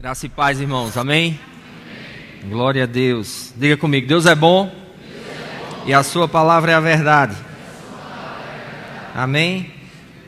Graça e paz, irmãos. Amém? Amém. Glória a Deus. Diga comigo, Deus é bom, e a sua palavra é a verdade. Amém?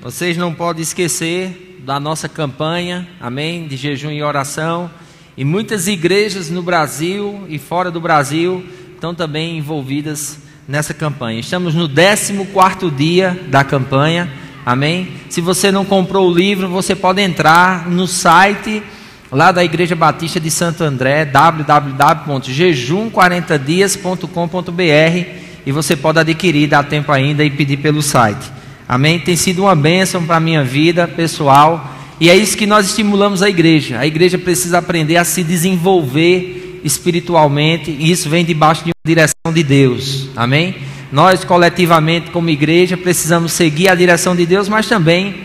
Vocês não podem esquecer da nossa campanha, amém, de jejum e oração. E muitas igrejas no Brasil e fora do Brasil estão também envolvidas nessa campanha. Estamos no 14º dia da campanha, amém? Se você não comprou o livro, você pode entrar no site lá da Igreja Batista de Santo André, www.jejum40dias.com.br, e você pode adquirir, dá tempo ainda, e pedir pelo site. Amém? Tem sido uma bênção para a minha vida pessoal, e é isso que nós estimulamos a igreja. A igreja precisa aprender a se desenvolver espiritualmente, e isso vem debaixo de uma direção de Deus. Amém? Nós coletivamente como igreja precisamos seguir a direção de Deus, mas também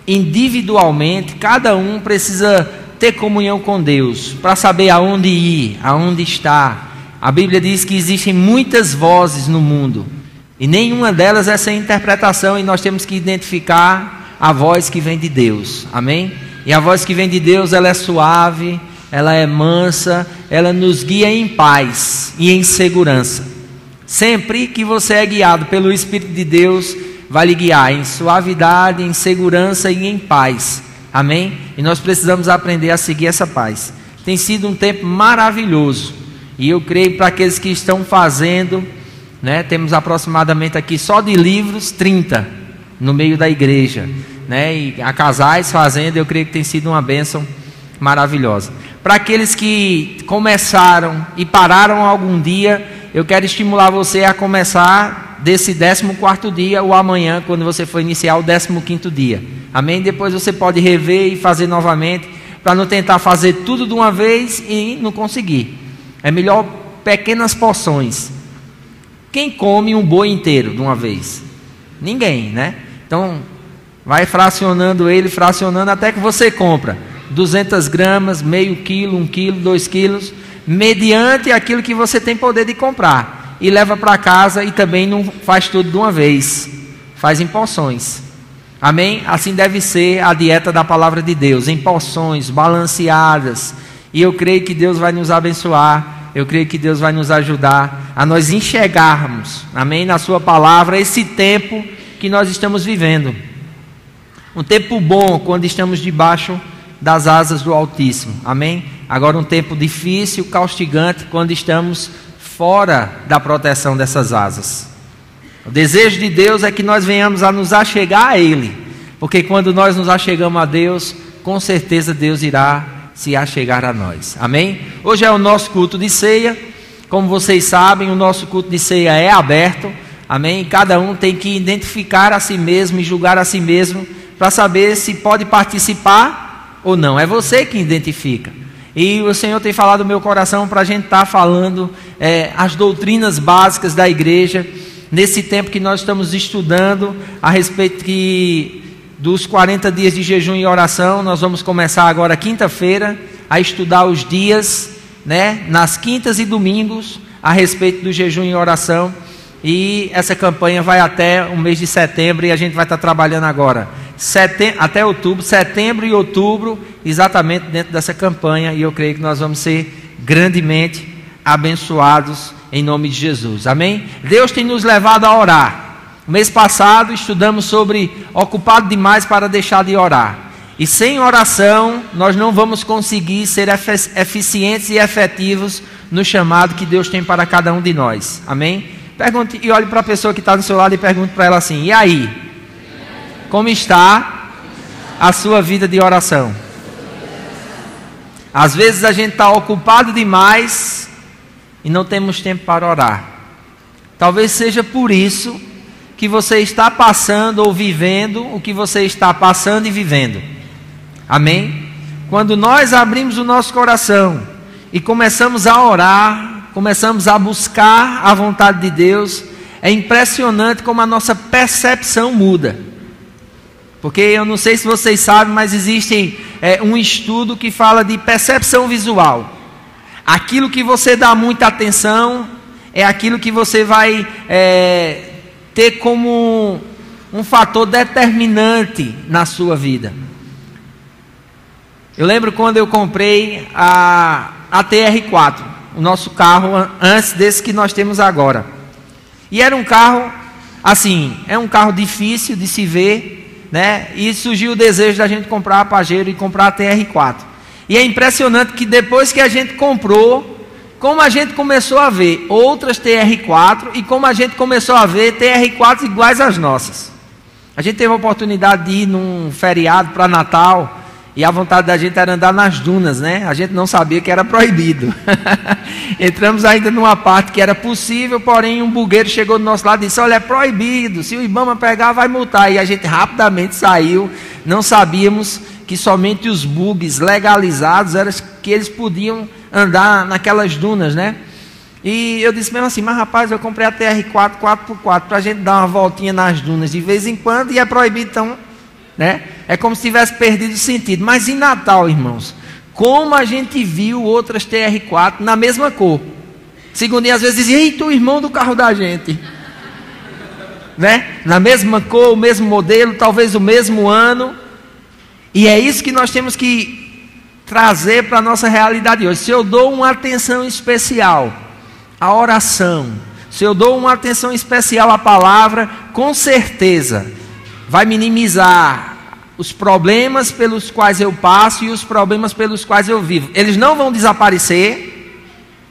individualmente, cada um precisa ter comunhão com Deus, para saber aonde ir, aonde estar. A Bíblia diz que existem muitas vozes no mundo, e nenhuma delas é sem interpretação, e nós temos que identificar a voz que vem de Deus, amém? E a voz que vem de Deus, ela é suave, ela é mansa, ela nos guia em paz e em segurança. Sempre que você é guiado pelo Espírito de Deus, vai lhe guiar em suavidade, em segurança e em paz. Amém? E nós precisamos aprender a seguir essa paz. Tem sido um tempo maravilhoso, e eu creio para aqueles que estão fazendo, né, temos aproximadamente aqui só de livros 30 no meio da igreja, né, e a casais fazendo, eu creio que tem sido uma bênção maravilhosa. Para aqueles que começaram e pararam algum dia, eu quero estimular você a começar desse 14º dia ou amanhã, quando você for iniciar o 15º dia. Amém? Depois você pode rever e fazer novamente, para não tentar fazer tudo de uma vez e não conseguir. É melhor pequenas porções. Quem come um boi inteiro de uma vez? Ninguém, né? Então, vai fracionando ele, fracionando, até que você compra 200 gramas, meio quilo, 1 quilo, 2 quilos, mediante aquilo que você tem poder de comprar. E leva para casa, e também não faz tudo de uma vez. Faz em porções. Amém? Assim deve ser a dieta da palavra de Deus, em porções balanceadas. E eu creio que Deus vai nos abençoar. Eu creio que Deus vai nos ajudar a nós enxergarmos, amém, na sua palavra, esse tempo que nós estamos vivendo. Um tempo bom quando estamos debaixo das asas do Altíssimo, amém? Agora um tempo difícil, castigante, quando estamos fora da proteção dessas asas. O desejo de Deus é que nós venhamos a nos achegar a Ele, porque quando nós nos achegamos a Deus, com certeza Deus irá se achegar a nós, amém? Hoje é o nosso culto de ceia. Como vocês sabem, o nosso culto de ceia é aberto, amém? Cada um tem que identificar a si mesmo e julgar a si mesmo, para saber se pode participar ou não. É você que identifica. E o Senhor tem falado no meu coração para a gente estar falando as doutrinas básicas da igreja, nesse tempo que nós estamos estudando a respeito dos 40 dias de jejum e oração. Nós vamos começar agora quinta-feira a estudar os dias, né, nas quintas e domingos, a respeito do jejum e oração. E essa campanha vai até o mês de setembro, e a gente vai estar trabalhando agora até outubro, setembro e outubro, exatamente dentro dessa campanha. E eu creio que nós vamos ser grandemente abençoados em nome de Jesus, amém? Deus tem nos levado a orar. O mês passado estudamos sobre ocupado demais para deixar de orar. E sem oração nós não vamos conseguir ser eficientes e efetivos no chamado que Deus tem para cada um de nós, amém? Pergunte e olhe para a pessoa que está do seu lado e pergunte para ela assim: e aí? Como está a sua vida de oração? Às vezes a gente está ocupado demais e não temos tempo para orar. Talvez seja por isso que você está passando ou vivendo o que você está passando e vivendo. Amém? Quando nós abrimos o nosso coração e começamos a orar, começamos a buscar a vontade de Deus, é impressionante como a nossa percepção muda. Porque eu não sei se vocês sabem, mas existe um estudo que fala de percepção visual. Aquilo que você dá muita atenção é aquilo que você vai ter como um fator determinante na sua vida. Eu lembro quando eu comprei a TR4, o nosso carro antes desse que nós temos agora. E era um carro, assim, é um carro difícil de se ver, né? E surgiu o desejo da gente comprar a Pajero e comprar a TR4. E é impressionante que depois que a gente comprou, como a gente começou a ver outras TR4 e como a gente começou a ver TR4 iguais às nossas. A gente teve a oportunidade de ir num feriado para Natal e a vontade da gente era andar nas dunas, né? A gente não sabia que era proibido. Entramos ainda numa parte que era possível, porém um bugueiro chegou do nosso lado e disse: olha, é proibido, se o IBAMA pegar vai multar. E a gente rapidamente saiu, não sabíamos que somente os bugs legalizados eram que eles podiam andar naquelas dunas, né? E eu disse mesmo assim: mas rapaz, eu comprei a TR4 4x4 para a gente dar uma voltinha nas dunas de vez em quando e é proibido, então, né? É como se tivesse perdido o sentido. Mas em Natal, irmãos, como a gente viu outras TR4 na mesma cor. Segundinho às vezes dizia: eita, o irmão do carro da gente, né? Na mesma cor, o mesmo modelo, talvez o mesmo ano. E é isso que nós temos que trazer para a nossa realidade hoje. Se eu dou uma atenção especial à oração, se eu dou uma atenção especial à palavra, com certeza vai minimizar os problemas pelos quais eu passo e os problemas pelos quais eu vivo. Eles não vão desaparecer,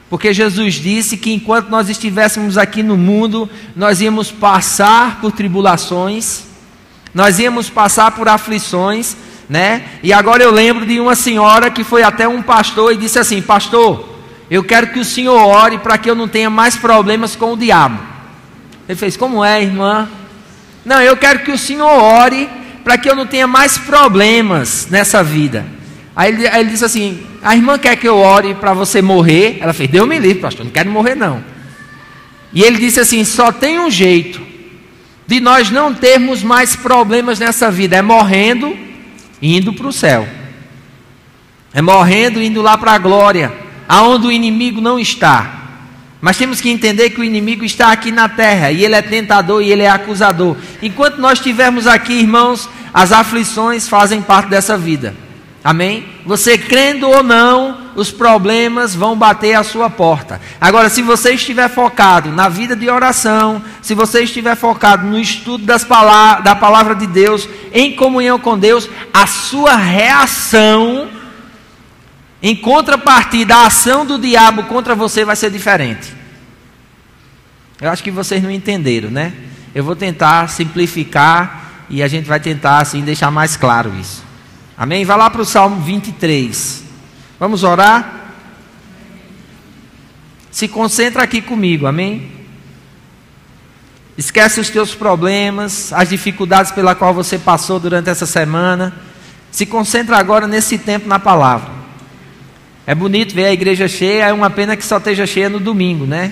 porque Jesus disse que enquanto nós estivéssemos aqui no mundo, nós íamos passar por tribulações, nós íamos passar por aflições, né? E agora eu lembro de uma senhora que foi até um pastor e disse assim: pastor, eu quero que o senhor ore para que eu não tenha mais problemas com o diabo. Ele fez: como é, irmã? Não, eu quero que o senhor ore para que eu não tenha mais problemas nessa vida. Aí ele disse assim: a irmã quer que eu ore para você morrer? Ela fez: Deus me livre, pastor, não quero morrer não. E ele disse assim: só tem um jeito de nós não termos mais problemas nessa vida, é morrendo, indo para o céu, é morrendo, indo lá para a glória, aonde o inimigo não está. Mas temos que entender que o inimigo está aqui na terra, e ele é tentador e ele é acusador. Enquanto nós estivermos aqui, irmãos, as aflições fazem parte dessa vida, amém? Você crendo ou não, os problemas vão bater à sua porta. Agora, se você estiver focado na vida de oração, se você estiver focado no estudo da palavra de Deus, em comunhão com Deus, a sua reação, em contrapartida à ação do diabo contra você, vai ser diferente. Eu acho que vocês não entenderam, né? Eu vou tentar simplificar e a gente vai tentar assim deixar mais claro isso. Amém? Vai lá para o Salmo 23. Vamos orar? Se concentra aqui comigo, amém? Esquece os teus problemas, as dificuldades pela qual você passou durante essa semana. Se concentra agora nesse tempo na palavra. É bonito ver a igreja cheia, é uma pena que só esteja cheia no domingo, né?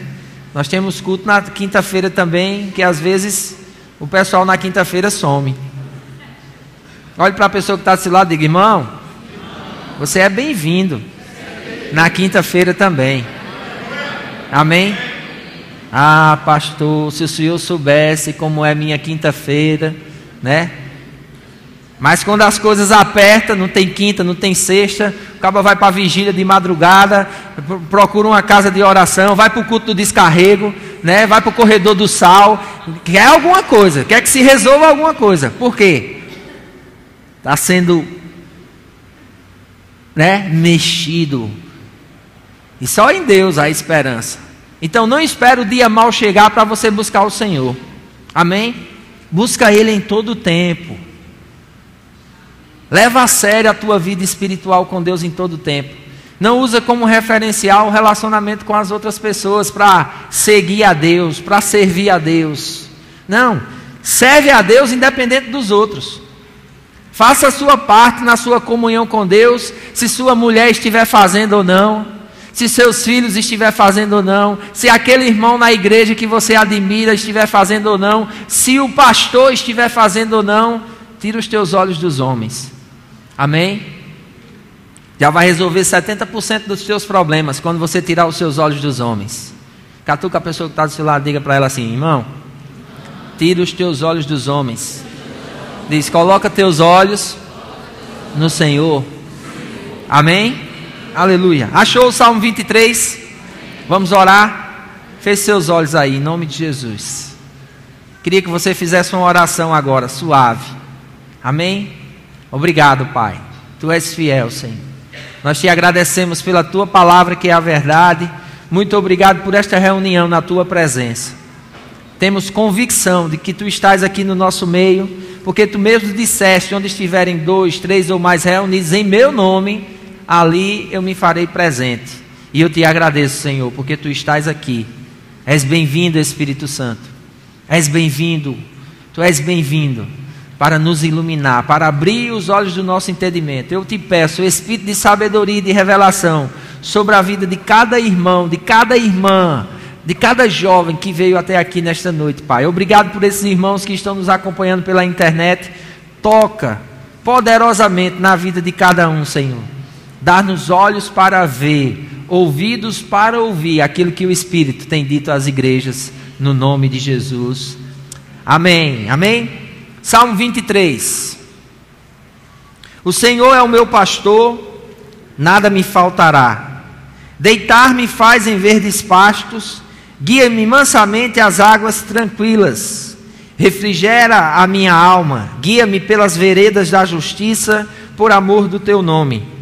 Nós temos culto na quinta-feira também, que às vezes o pessoal na quinta-feira some. Olhe para a pessoa que está do seu lado e diga: irmão, você é bem-vindo na quinta-feira também. Amém? Ah, pastor, se o senhor soubesse como é minha quinta-feira, né? Mas quando as coisas apertam, não tem quinta, não tem sexta, o cara vai para a vigília de madrugada, procura uma casa de oração, vai para o culto do descarrego, né? Vai para o corredor do sal, quer alguma coisa, quer que se resolva alguma coisa. Por quê? Está sendo, né, mexido. E só em Deus há esperança. Então não espere o dia mal chegar para você buscar o Senhor. Amém? Busca Ele em todo o tempo. Leva a sério a tua vida espiritual com Deus em todo o tempo. Não usa como referencial o relacionamento com as outras pessoas para seguir a Deus, para servir a Deus. Não, serve a Deus independente dos outros. Faça a sua parte na sua comunhão com Deus, se sua mulher estiver fazendo ou não, se seus filhos estiver fazendo ou não, se aquele irmão na igreja que você admira estiver fazendo ou não, se o pastor estiver fazendo ou não. Tira os teus olhos dos homens. Amém? Já vai resolver 70% dos teus problemas quando você tirar os seus olhos dos homens. Catuca a pessoa que está do seu lado, diga para ela assim: irmão, tira os teus olhos dos homens. Diz: coloca teus olhos no Senhor. Amém? Aleluia. Achou o Salmo 23? Vamos orar? Feche seus olhos aí, em nome de Jesus. Queria que você fizesse uma oração agora, suave. Amém? Obrigado, Pai. Tu és fiel, Senhor. Nós te agradecemos pela tua palavra, que é a verdade. Muito obrigado por esta reunião na tua presença. Temos convicção de que tu estás aqui no nosso meio, porque tu mesmo disseste: onde estiverem 2, 3 ou mais reunidos em meu nome, ali eu me farei presente. E eu te agradeço, Senhor, porque tu estás aqui. És bem-vindo, Espírito Santo. És bem-vindo. Tu és bem-vindo para nos iluminar, para abrir os olhos do nosso entendimento. Eu te peço o espírito de sabedoria e de revelação sobre a vida de cada irmão, de cada irmã, de cada jovem que veio até aqui nesta noite, Pai. Obrigado por esses irmãos que estão nos acompanhando pela internet. Toca poderosamente na vida de cada um, Senhor. Dá-nos olhos para ver, ouvidos para ouvir aquilo que o Espírito tem dito às igrejas, no nome de Jesus. Amém. Amém? Salmo 23. O Senhor é o meu pastor, nada me faltará. Deitar-me faz em verdes pastos, guia-me mansamente às águas tranquilas. Refrigera a minha alma, guia-me pelas veredas da justiça, por amor do teu nome.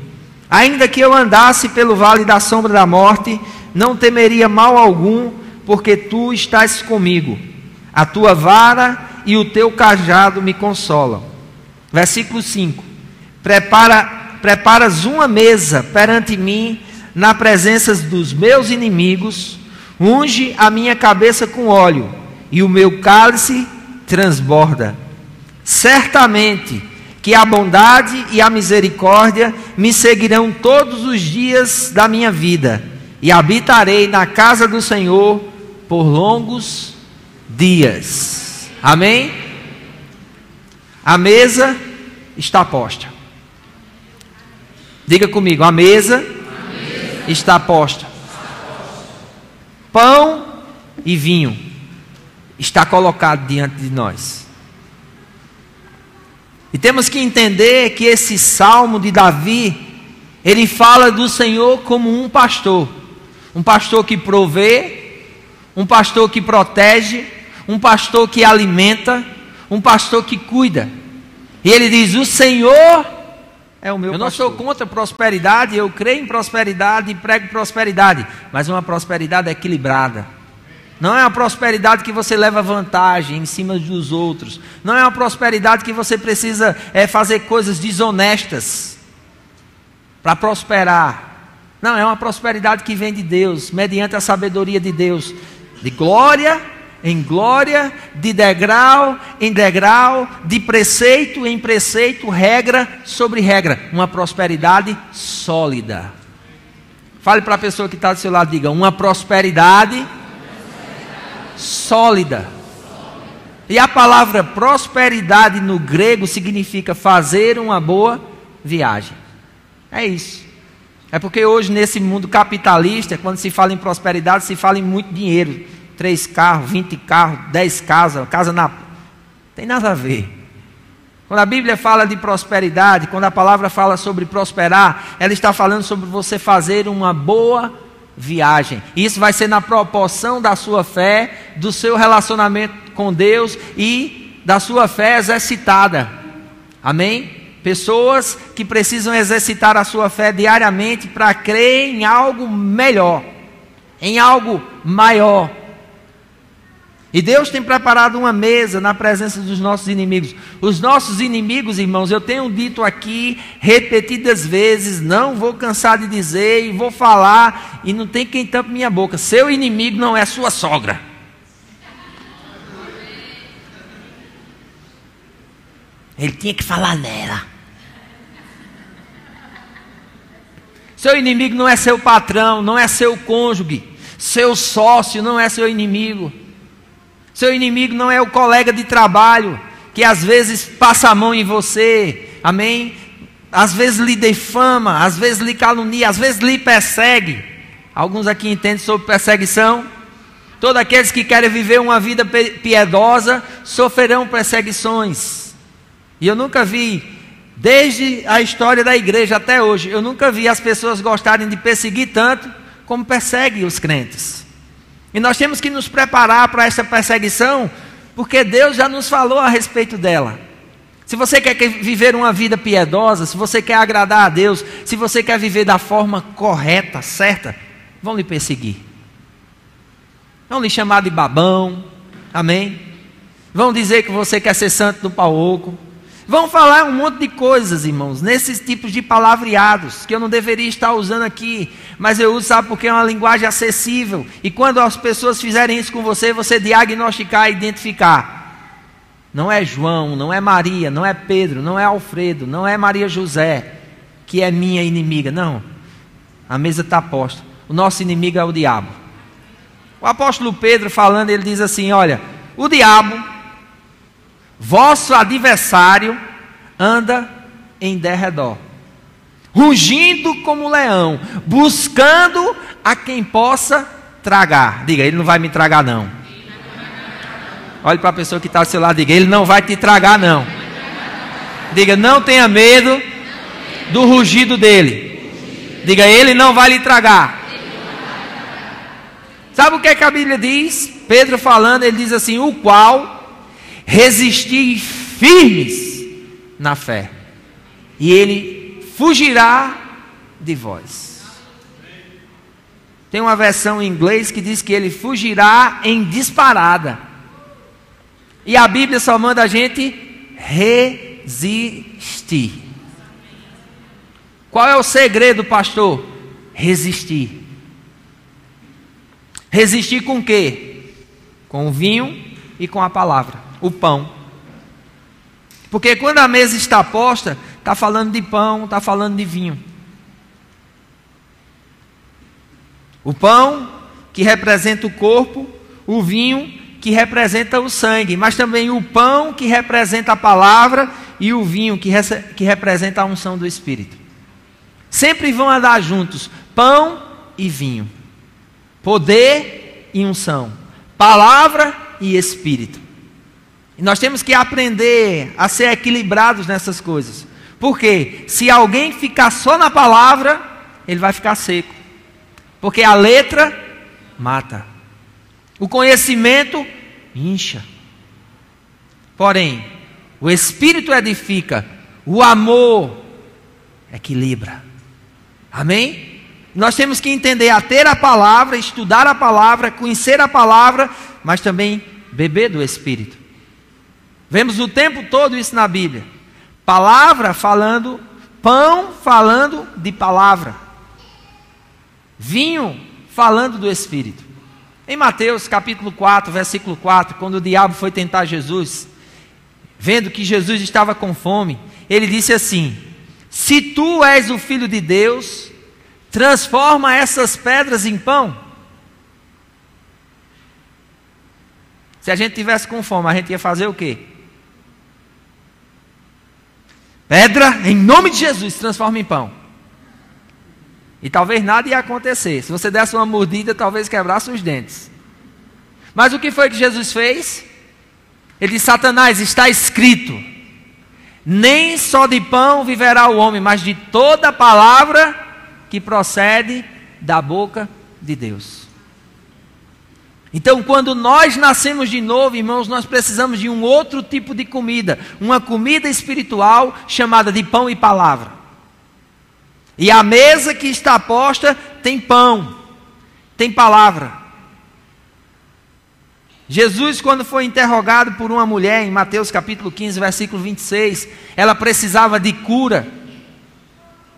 Ainda que eu andasse pelo vale da sombra da morte, não temeria mal algum, porque tu estás comigo. A tua vara e o teu cajado me consolam. Versículo 5. Preparas uma mesa perante mim, na presença dos meus inimigos. Unge a minha cabeça com óleo, e o meu cálice transborda. Certamente que a bondade e a misericórdia me seguirão todos os dias da minha vida, e habitarei na casa do Senhor por longos dias. Amém? A mesa está posta. Diga comigo: a mesa está posta. Pão e vinho está colocado diante de nós. E temos que entender que esse salmo de Davi, ele fala do Senhor como um pastor que provê, um pastor que protege, um pastor que alimenta, um pastor que cuida. E ele diz: o Senhor é o meu pastor. Eu não sou contra prosperidade, eu creio em prosperidade e prego prosperidade, mas uma prosperidade equilibrada. Não é uma prosperidade que você leva vantagem em cima dos outros. Não é uma prosperidade que você precisa fazer coisas desonestas para prosperar. Não, é uma prosperidade que vem de Deus, mediante a sabedoria de Deus, de glória em glória, de degrau em degrau, de preceito em preceito, regra sobre regra. Uma prosperidade sólida. Fale para a pessoa que está do seu lado, diga: uma prosperidade sólida. E a palavra prosperidade no grego significa fazer uma boa viagem. É isso. É porque hoje, nesse mundo capitalista, quando se fala em prosperidade, se fala em muito dinheiro. 3 carros, 20 carros, 10 casas, casa na... Tem nada a ver. Quando a Bíblia fala de prosperidade, quando a palavra fala sobre prosperar, ela está falando sobre você fazer uma boa viagem. Isso vai ser na proporção da sua fé, do seu relacionamento com Deus e da sua fé exercitada. Amém? Pessoas que precisam exercitar a sua fé diariamente para crer em algo melhor, em algo maior. E Deus tem preparado uma mesa na presença dos nossos inimigos. Os nossos inimigos, irmãos, eu tenho dito aqui repetidas vezes, não vou cansar de dizer e vou falar, e não tem quem tampe minha boca: seu inimigo não é sua sogra. Ele tinha que falar nela. Seu inimigo não é seu patrão, não é seu cônjuge. Seu sócio não é seu inimigo. Seu inimigo não é o colega de trabalho que às vezes passa a mão em você, amém? Às vezes lhe difama, às vezes lhe calunia, às vezes lhe persegue. Alguns aqui entendem sobre perseguição. Todos aqueles que querem viver uma vida piedosa sofrerão perseguições. E eu nunca vi Desde a história da igreja até hoje, eu nunca vi as pessoas gostarem de perseguir tanto como perseguem os crentes. E nós temos que nos preparar para essa perseguição, porque Deus já nos falou a respeito dela. Se você quer viver uma vida piedosa, se você quer agradar a Deus, se você quer viver da forma correta, certa, vão lhe perseguir. Vão lhe chamar de babão, amém? Vão dizer que você quer ser santo do pau oco. Vão falar um monte de coisas, irmãos, nesses tipos de palavreados, que eu não deveria estar usando aqui, mas eu uso, sabe, porque é uma linguagem acessível, e quando as pessoas fizerem isso com você, você diagnosticar e identificar. Não é João, não é Maria, não é Pedro, não é Alfredo, não é Maria José, que é minha inimiga, não. A mesa está posta, o nosso inimigo é o diabo. O apóstolo Pedro falando, ele diz assim, olha, o diabo, vosso adversário, anda em derredor, rugindo como leão, buscando a quem possa tragar. Diga, ele não vai me tragar não. Olhe para a pessoa que está ao seu lado, diga, ele não vai te tragar não. Diga, não tenha medo do rugido dele. Diga, ele não vai lhe tragar. Sabe o que é que a Bíblia diz? Pedro falando, ele diz assim, o qual resistir firmes na fé, e ele fugirá de vós. Tem uma versão em inglês que diz que ele fugirá em disparada, e a Bíblia só manda a gente resistir. Qual é o segredo, pastor? Resistir. Resistir com o quê? Com o vinho e com a palavra. O pão. Porque quando a mesa está posta, está falando de pão, está falando de vinho. O pão, que representa o corpo, o vinho, que representa o sangue, mas também o pão, que representa a palavra, e o vinho, que representa a unção do Espírito. Sempre vão andar juntos, pão e vinho, poder e unção, palavra e Espírito. E nós temos que aprender a ser equilibrados nessas coisas. Porque se alguém ficar só na palavra, ele vai ficar seco. Porque a letra mata. O conhecimento incha. Porém, o Espírito edifica. O amor equilibra. Amém? Nós temos que entender a ter a palavra, estudar a palavra, conhecer a palavra, mas também beber do Espírito. Vemos o tempo todo isso na Bíblia. Palavra falando, pão falando de palavra. Vinho falando do Espírito. Em Mateus capítulo 4, versículo 4, quando o diabo foi tentar Jesus, vendo que Jesus estava com fome, ele disse assim, se tu és o Filho de Deus, transforma essas pedras em pão. Se a gente tivesse com fome, a gente ia fazer o quê? Pedra, em nome de Jesus, transforma em pão. E talvez nada ia acontecer. Se você desse uma mordida, talvez quebrasse os dentes. Mas o que foi que Jesus fez? Ele disse, Satanás, está escrito, nem só de pão viverá o homem, mas de toda palavra que procede da boca de Deus. Então, quando nós nascemos de novo, irmãos, nós precisamos de um outro tipo de comida, uma comida espiritual chamada de pão e palavra. E a mesa que está posta tem pão, tem palavra. Jesus, quando foi interrogado por uma mulher, em Mateus capítulo 15, versículo 26, ela precisava de cura.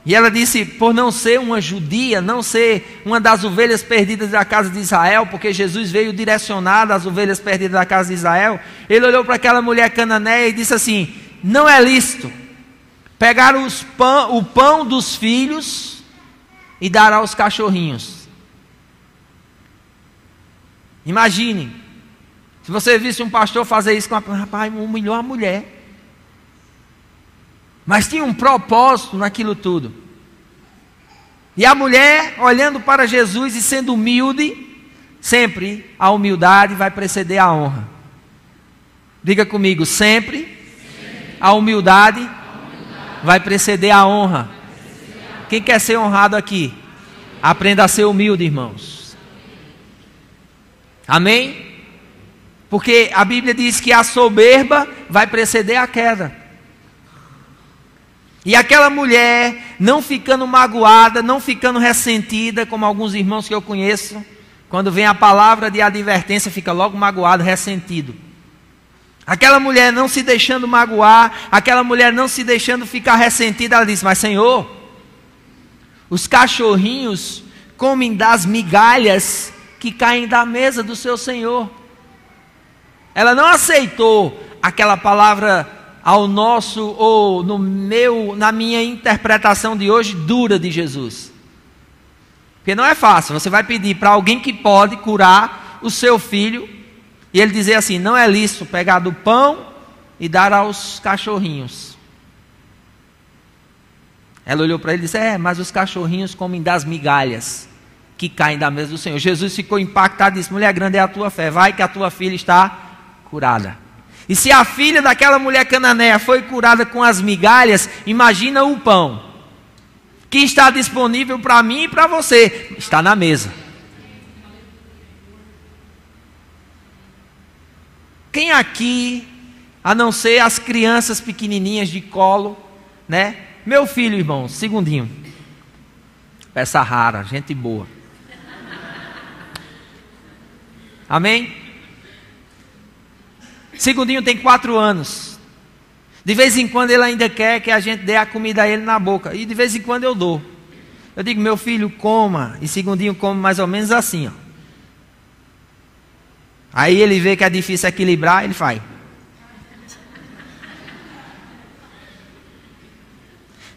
E ela disse, por não ser uma judia, não ser uma das ovelhas perdidas da casa de Israel, porque Jesus veio direcionado às ovelhas perdidas da casa de Israel, ele olhou para aquela mulher cananeia e disse assim, não é lícito pegar o pão dos filhos e dar aos cachorrinhos. Imagine, se você visse um pastor fazer isso com a... Rapaz, humilhou a mulher. Mas tinha um propósito naquilo tudo. E a mulher, olhando para Jesus e sendo humilde, sempre a humildade vai preceder a honra. Diga comigo, sempre a humildade vai preceder a honra. Quem quer ser honrado aqui? Aprenda a ser humilde, irmãos. Amém? Porque a Bíblia diz que a soberba vai preceder a queda. E aquela mulher, não ficando magoada, não ficando ressentida, como alguns irmãos que eu conheço, quando vem a palavra de advertência, fica logo magoado, ressentido. Aquela mulher não se deixando magoar, aquela mulher não se deixando ficar ressentida, ela disse: mas Senhor, os cachorrinhos comem das migalhas que caem da mesa do seu Senhor. Ela não aceitou aquela palavra ao nosso, ou na minha interpretação de hoje, dura de Jesus. Porque não é fácil, você vai pedir para alguém que pode curar o seu filho, e ele dizer assim: não é lícito pegar do pão e dar aos cachorrinhos. Ela olhou para ele e disse: mas os cachorrinhos comem das migalhas que caem da mesa do Senhor. Jesus ficou impactado e disse: mulher, grande é a tua fé, vai que a tua filha está curada. E se a filha daquela mulher cananeia foi curada com as migalhas, imagina o pão, que está disponível para mim e para você, está na mesa. Quem aqui, a não ser as crianças pequenininhas de colo, né? Meu filho, irmão, segundinho, peça rara, gente boa. Amém? Segundinho tem 4 anos. De vez em quando ele ainda quer que a gente dê a comida a ele na boca. E de vez em quando eu dou. Eu digo: meu filho, coma. E Segundinho come mais ou menos assim, ó. Aí ele vê que é difícil equilibrar, ele faz.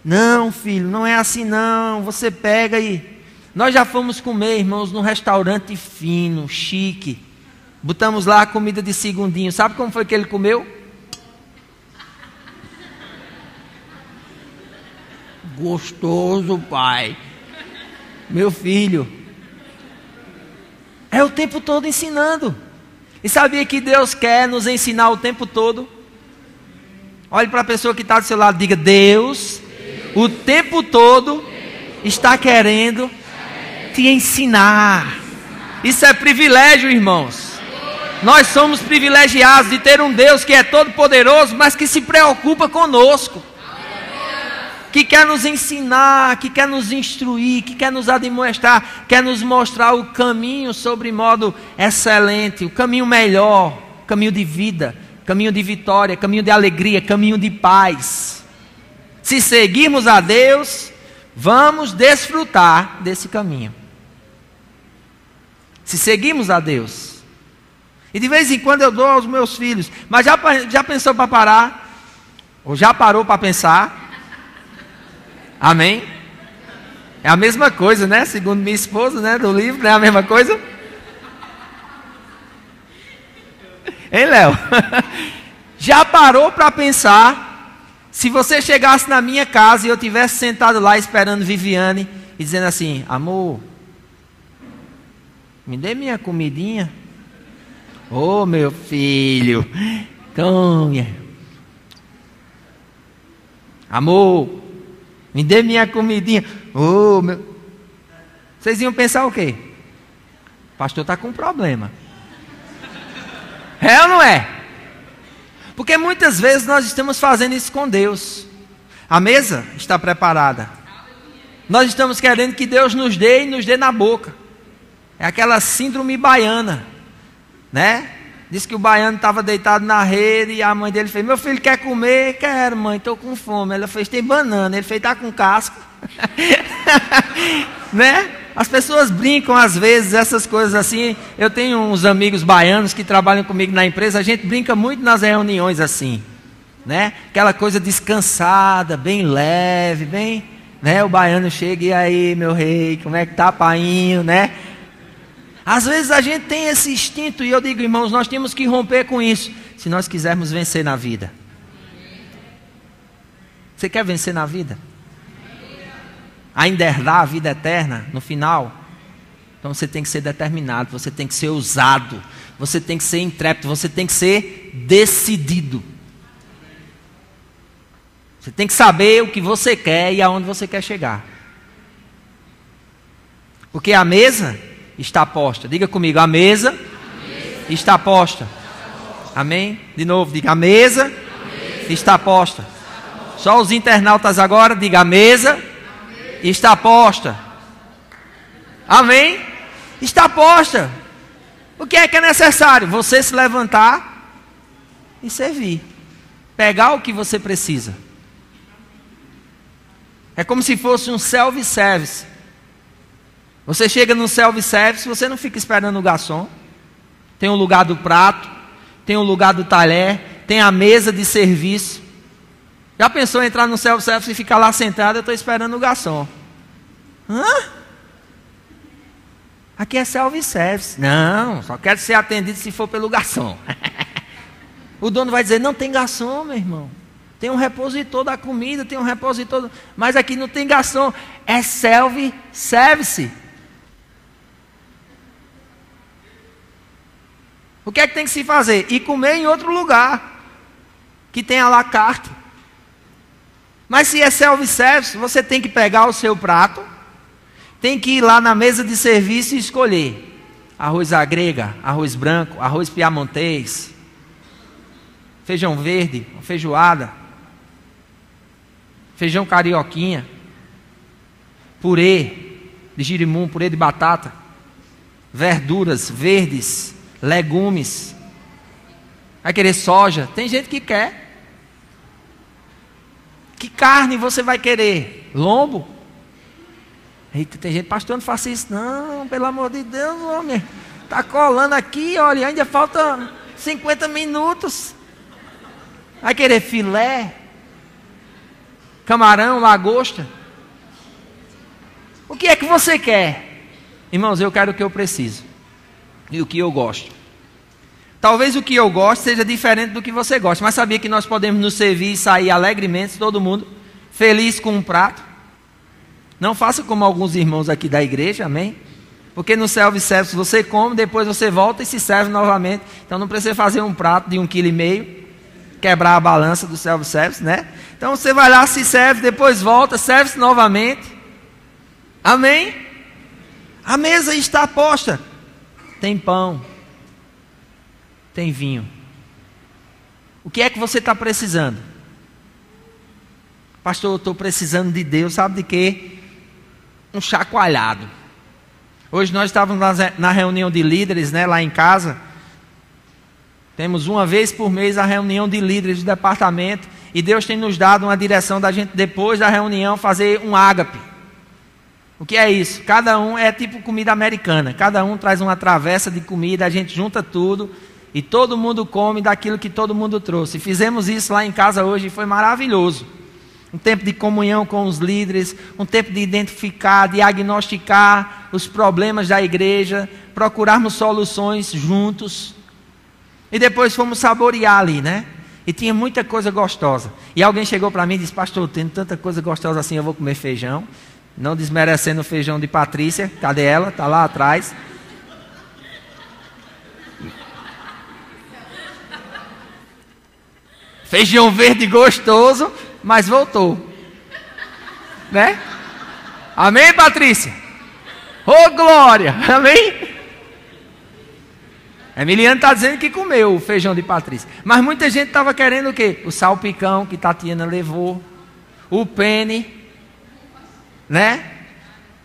Não, filho, não é assim não. Você pega e... Nós já fomos comer, irmãos, num restaurante fino, chique. Botamos lá a comida de Segundinho. Sabe como foi que ele comeu? Gostoso, pai. Meu filho. É o tempo todo ensinando. E sabia que Deus quer nos ensinar o tempo todo? Olhe para a pessoa que está do seu lado, diga: Deus, o tempo todo está querendo te ensinar. Isso é privilégio, irmãos. Nós somos privilegiados de ter um Deus que é todo poderoso, mas que se preocupa conosco, que quer nos ensinar, que quer nos instruir, que quer nos admoestar, quer nos mostrar o caminho sobre modo excelente, o caminho melhor, caminho de vida, caminho de vitória, caminho de alegria, caminho de paz. Se seguirmos a Deus, vamos desfrutar desse caminho. Se seguirmos a Deus. E de vez em quando eu dou aos meus filhos. Mas já pensou para parar? Ou já parou para pensar? Amém? É a mesma coisa, né? Segundo minha esposa, né? Do livro, não é a mesma coisa? Hein, Léo? Já parou para pensar? Se você chegasse na minha casa e eu tivesse sentado lá esperando Viviane e dizendo assim: amor, me dê minha comidinha. Ô, meu filho, tome. Amor, me dê minha comidinha. Ô, meu... Vocês iam pensar o quê? O pastor está com um problema. É ou não é? Porque muitas vezes nós estamos fazendo isso com Deus. A mesa está preparada. Nós estamos querendo que Deus nos dê e nos dê na boca. É aquela síndrome baiana, né? Diz que o baiano estava deitado na rede e a mãe dele fez: meu filho quer comer? Quero, mãe, estou com fome. Ela fez: tem banana. Ele fez: está com casca. Né? As pessoas brincam às vezes, essas coisas assim. Eu tenho uns amigos baianos que trabalham comigo na empresa. A gente brinca muito nas reuniões assim, né? Aquela coisa descansada, bem leve, bem, né? O baiano chega: e aí, meu rei, como é que tá, painho, né? Às vezes a gente tem esse instinto, e eu digo, irmãos, nós temos que romper com isso, se nós quisermos vencer na vida. Você quer vencer na vida? Ainda herdar a vida eterna no final? Então você tem que ser determinado, você tem que ser ousado, você tem que ser intrépido, você tem que ser decidido. Você tem que saber o que você quer e aonde você quer chegar. Porque a mesa está posta. Diga comigo, a mesa está posta. Amém? De novo, diga, a mesa está posta. Só os internautas agora, diga, a mesa está posta. Amém? Está posta. O que é necessário? Você se levantar e servir. Pegar o que você precisa. É como se fosse um self-service. Você chega no self-service, você não fica esperando o garçom. Tem o lugar do prato, tem o lugar do talher, tem a mesa de serviço. Já pensou em entrar no self-service e ficar lá sentado? Eu estou esperando o garçom. Hã? Aqui é self-service. Não, só quero ser atendido se for pelo garçom. O dono vai dizer, não tem garçom, meu irmão. Tem um repositor da comida, tem um repositor... Mas aqui não tem garçom. É self-service. O que é que tem que se fazer? Ir comer em outro lugar, que tem à la carte. Mas se é self-service, você tem que pegar o seu prato, tem que ir lá na mesa de serviço e escolher arroz à grega, arroz branco, arroz piamontês, feijão verde, feijoada, feijão carioquinha, purê de girimum, purê de batata, verduras verdes, legumes. Vai querer soja? Tem gente que quer. Que carne você vai querer? Lombo? Eita, tem gente, pastor, não faça isso não, pelo amor de Deus, homem. Está colando aqui, olha, ainda falta 50 minutos. Vai querer filé? Camarão, lagosta? O que é que você quer? Irmãos, eu quero o que eu preciso. E o que eu gosto. Talvez o que eu gosto seja diferente do que você gosta. Mas sabia que nós podemos nos servir e sair alegremente, todo mundo feliz com um prato? Não faça como alguns irmãos aqui da igreja, amém? Porque no self-service você come, depois você volta e se serve novamente. Então não precisa fazer um prato de 1,5 kg, quebrar a balança do self-service, né? Então você vai lá, se serve, depois volta, serve-se novamente. Amém? A mesa está posta. Tem pão, tem vinho. O que é que você está precisando? Pastor, eu estou precisando de Deus, sabe de quê? Um chacoalhado. Hoje nós estávamos na reunião de líderes, né, lá em casa. Temos uma vez por mês a reunião de líderes do departamento. E Deus tem nos dado uma direção da gente, depois da reunião, fazer um ágape. O que é isso? Cada um é tipo comida americana. Cada um traz uma travessa de comida, a gente junta tudo e todo mundo come daquilo que todo mundo trouxe. Fizemos isso lá em casa hoje e foi maravilhoso. Um tempo de comunhão com os líderes, um tempo de identificar, diagnosticar os problemas da igreja, procurarmos soluções juntos. E depois fomos saborear ali, né? E tinha muita coisa gostosa. E alguém chegou para mim e disse, pastor, tendo tanta coisa gostosa assim, eu vou comer feijão. Não desmerecendo o feijão de Patrícia. Cadê ela? Está lá atrás. Feijão verde gostoso, mas voltou. Né? Amém, Patrícia? Ô, glória! Amém? Emiliano está dizendo que comeu o feijão de Patrícia. Mas muita gente estava querendo o quê? O salpicão que Tatiana levou. O penne. Né?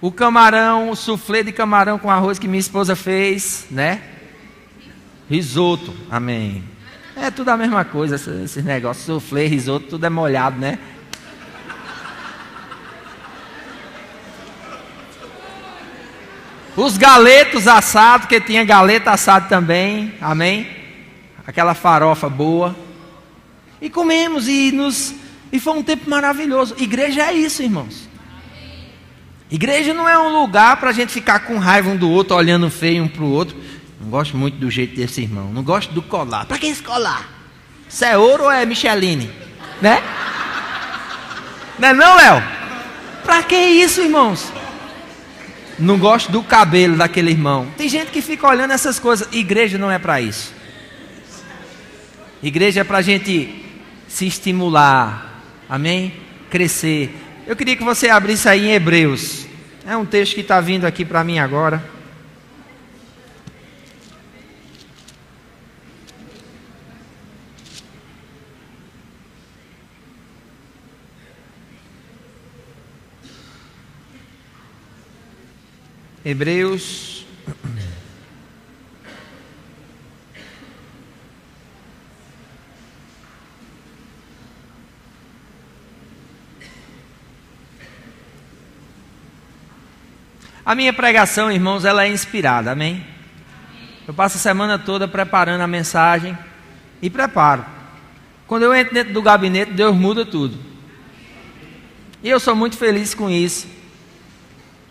O camarão, o soufflé de camarão com arroz que minha esposa fez, né? Risoto, amém. É tudo a mesma coisa, esses negócios, soufflé, risoto, tudo é molhado, né? Os galetos assados, que tinha galeta assado também, amém? Aquela farofa boa. E comemos e foi um tempo maravilhoso. Igreja é isso, irmãos. Igreja não é um lugar para a gente ficar com raiva um do outro, olhando feio um para o outro. Não gosto muito do jeito desse irmão. Não gosto do colar. Para que esse colar? Isso é ouro ou é Micheline? Né? Não é não, Léo? Para que isso, irmãos? Não gosto do cabelo daquele irmão. Tem gente que fica olhando essas coisas. Igreja não é para isso. Igreja é para a gente se estimular, Amém? Crescer. Eu queria que você abrisse aí em Hebreus. É um texto que está vindo aqui para mim agora. Hebreus. A minha pregação, irmãos, ela é inspirada, amém? Eu passo a semana toda preparando a mensagem e preparo. Quando eu entro dentro do gabinete, Deus muda tudo. E eu sou muito feliz com isso.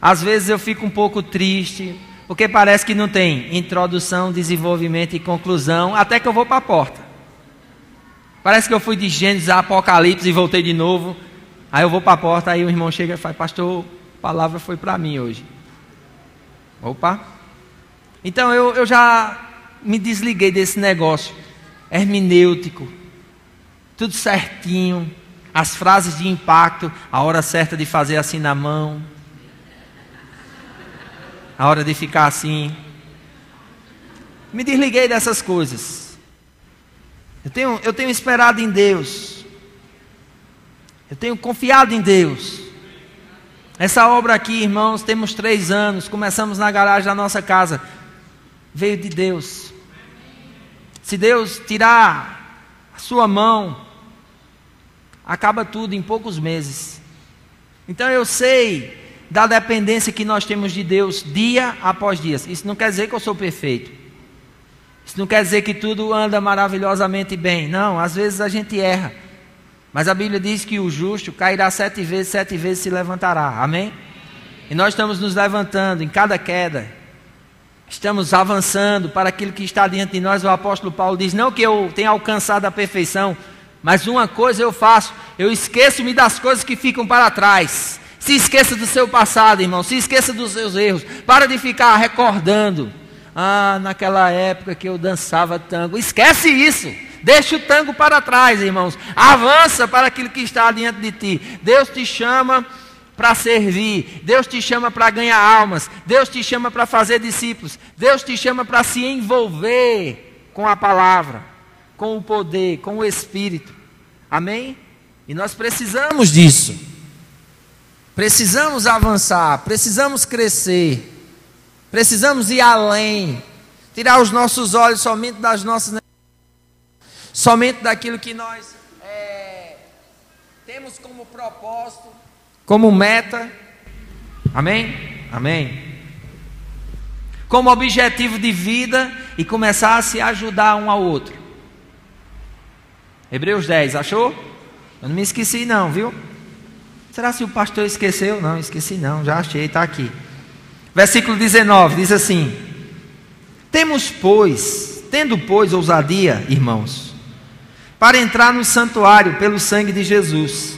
Às vezes eu fico um pouco triste, porque parece que não tem introdução, desenvolvimento e conclusão, até que eu vou para a porta. Parece que eu fui de Gênesis a Apocalipse e voltei de novo. Aí eu vou para a porta, aí o irmão chega e fala: pastor, a palavra foi para mim hoje. Opa! Então eu já me desliguei desse negócio hermenêutico, tudo certinho, as frases de impacto, a hora certa de fazer assim na mão, a hora de ficar assim. Me desliguei dessas coisas. Eu tenho esperado em Deus. Eu tenho confiado em Deus. Essa obra aqui, irmãos, temos 3 anos. Começamos na garagem da nossa casa. Veio de Deus. Se Deus tirar a sua mão, acaba tudo em poucos meses. Então eu sei da dependência que nós temos de Deus dia após dia. Isso não quer dizer que eu sou perfeito. Isso não quer dizer que tudo anda maravilhosamente bem. Não, às vezes a gente erra. Mas a Bíblia diz que o justo cairá 7 vezes, 7 vezes se levantará. Amém? E nós estamos nos levantando em cada queda. Estamos avançando para aquilo que está diante de nós. O apóstolo Paulo diz: não que eu tenha alcançado a perfeição, mas uma coisa eu faço: eu esqueço-me das coisas que ficam para trás. Se esqueça do seu passado, irmão. Se esqueça dos seus erros. Para de ficar recordando: ah, naquela época que eu dançava tango. Esquece isso. Deixa o tango para trás, irmãos. Avança para aquilo que está diante de ti. Deus te chama para servir. Deus te chama para ganhar almas. Deus te chama para fazer discípulos. Deus te chama para se envolver com a palavra, com o poder, com o Espírito. Amém? E nós precisamos disso. Precisamos avançar. Precisamos crescer. Precisamos ir além. Tirar os nossos olhos somente das nossas... somente daquilo que nós temos como propósito, como meta. Amém? Amém. Como objetivo de vida, e começar a se ajudar um ao outro. Hebreus 10, achou? Eu não me esqueci não, viu? Será que o pastor esqueceu? Não, esqueci não, já achei, está aqui. Versículo 19, diz assim: tendo pois ousadia, irmãos, para entrar no santuário pelo sangue de Jesus,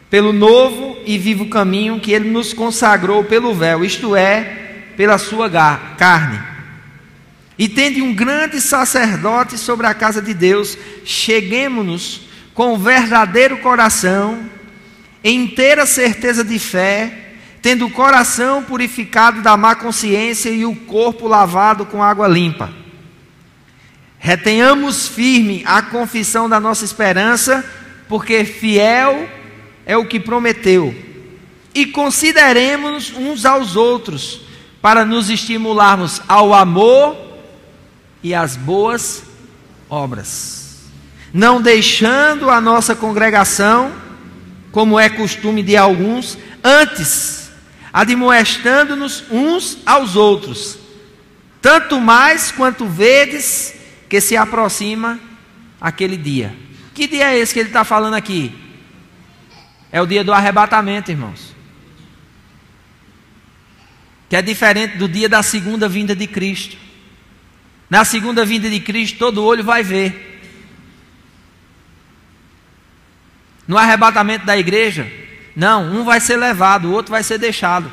pelo novo e vivo caminho que Ele nos consagrou pelo véu, isto é, pela sua carne. E tende um grande sacerdote sobre a casa de Deus, cheguemo-nos com verdadeiro coração, em inteira certeza de fé, tendo o coração purificado da má consciência e o corpo lavado com água limpa. Retenhamos firme a confissão da nossa esperança, porque fiel é o que prometeu. E consideremos uns aos outros, para nos estimularmos ao amor e às boas obras, não deixando a nossa congregação, como é costume de alguns, antes admoestando-nos uns aos outros, tanto mais quanto vedes que se aproxima aquele dia. Que dia é esse que ele está falando aqui? É o dia do arrebatamento, irmãos. Que é diferente do dia da segunda vinda de Cristo. Na segunda vinda de Cristo, todo olho vai ver. No arrebatamento da igreja, não, um vai ser levado, o outro vai ser deixado.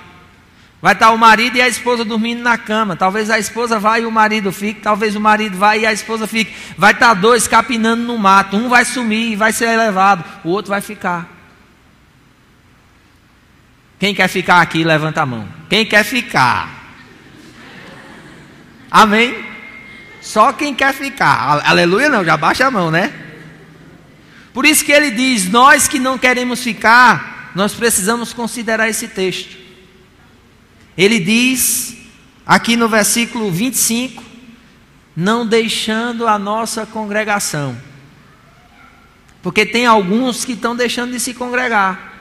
Vai estar o marido e a esposa dormindo na cama. Talvez a esposa vá e o marido fique. Talvez o marido vá e a esposa fique. Vai estar dois capinando no mato. Um vai sumir e vai ser elevado. O outro vai ficar. Quem quer ficar aqui, levanta a mão. Quem quer ficar? Amém? Só quem quer ficar. Aleluia não, já baixa a mão, né? Por isso que ele diz, nós que não queremos ficar, nós precisamos considerar esse texto. Ele diz, aqui no versículo 25, não deixando a nossa congregação. Porque tem alguns que estão deixando de se congregar.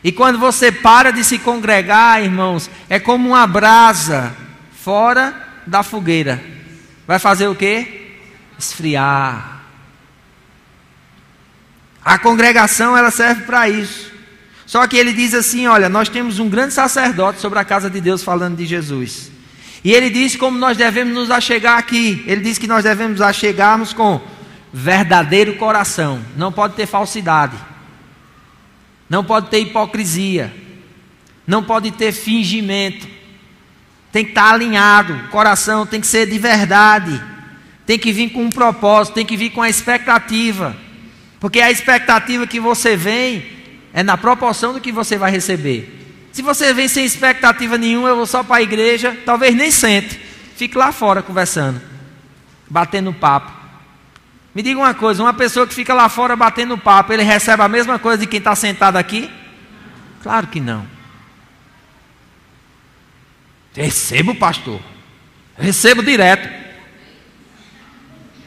E quando você para de se congregar, irmãos, é como uma brasa fora da fogueira. Vai fazer o quê? Esfriar. A congregação, ela serve para isso. Só que ele diz assim, olha, nós temos um grande sacerdote sobre a casa de Deus falando de Jesus. E ele diz como nós devemos nos achegar aqui. Ele diz que nós devemos nos achegarmos com verdadeiro coração. Não pode ter falsidade. Não pode ter hipocrisia. Não pode ter fingimento. Tem que estar alinhado. O coração tem que ser de verdade. Tem que vir com um propósito. Tem que vir com a expectativa. Porque a expectativa que você vem é na proporção do que você vai receber. Se você vem sem expectativa nenhuma, eu vou só para a igreja, talvez nem sente. Fique lá fora conversando. Batendo papo. Me diga uma coisa, uma pessoa que fica lá fora batendo papo, ele recebe a mesma coisa de quem está sentado aqui? Claro que não. Recebo, pastor. Recebo direto.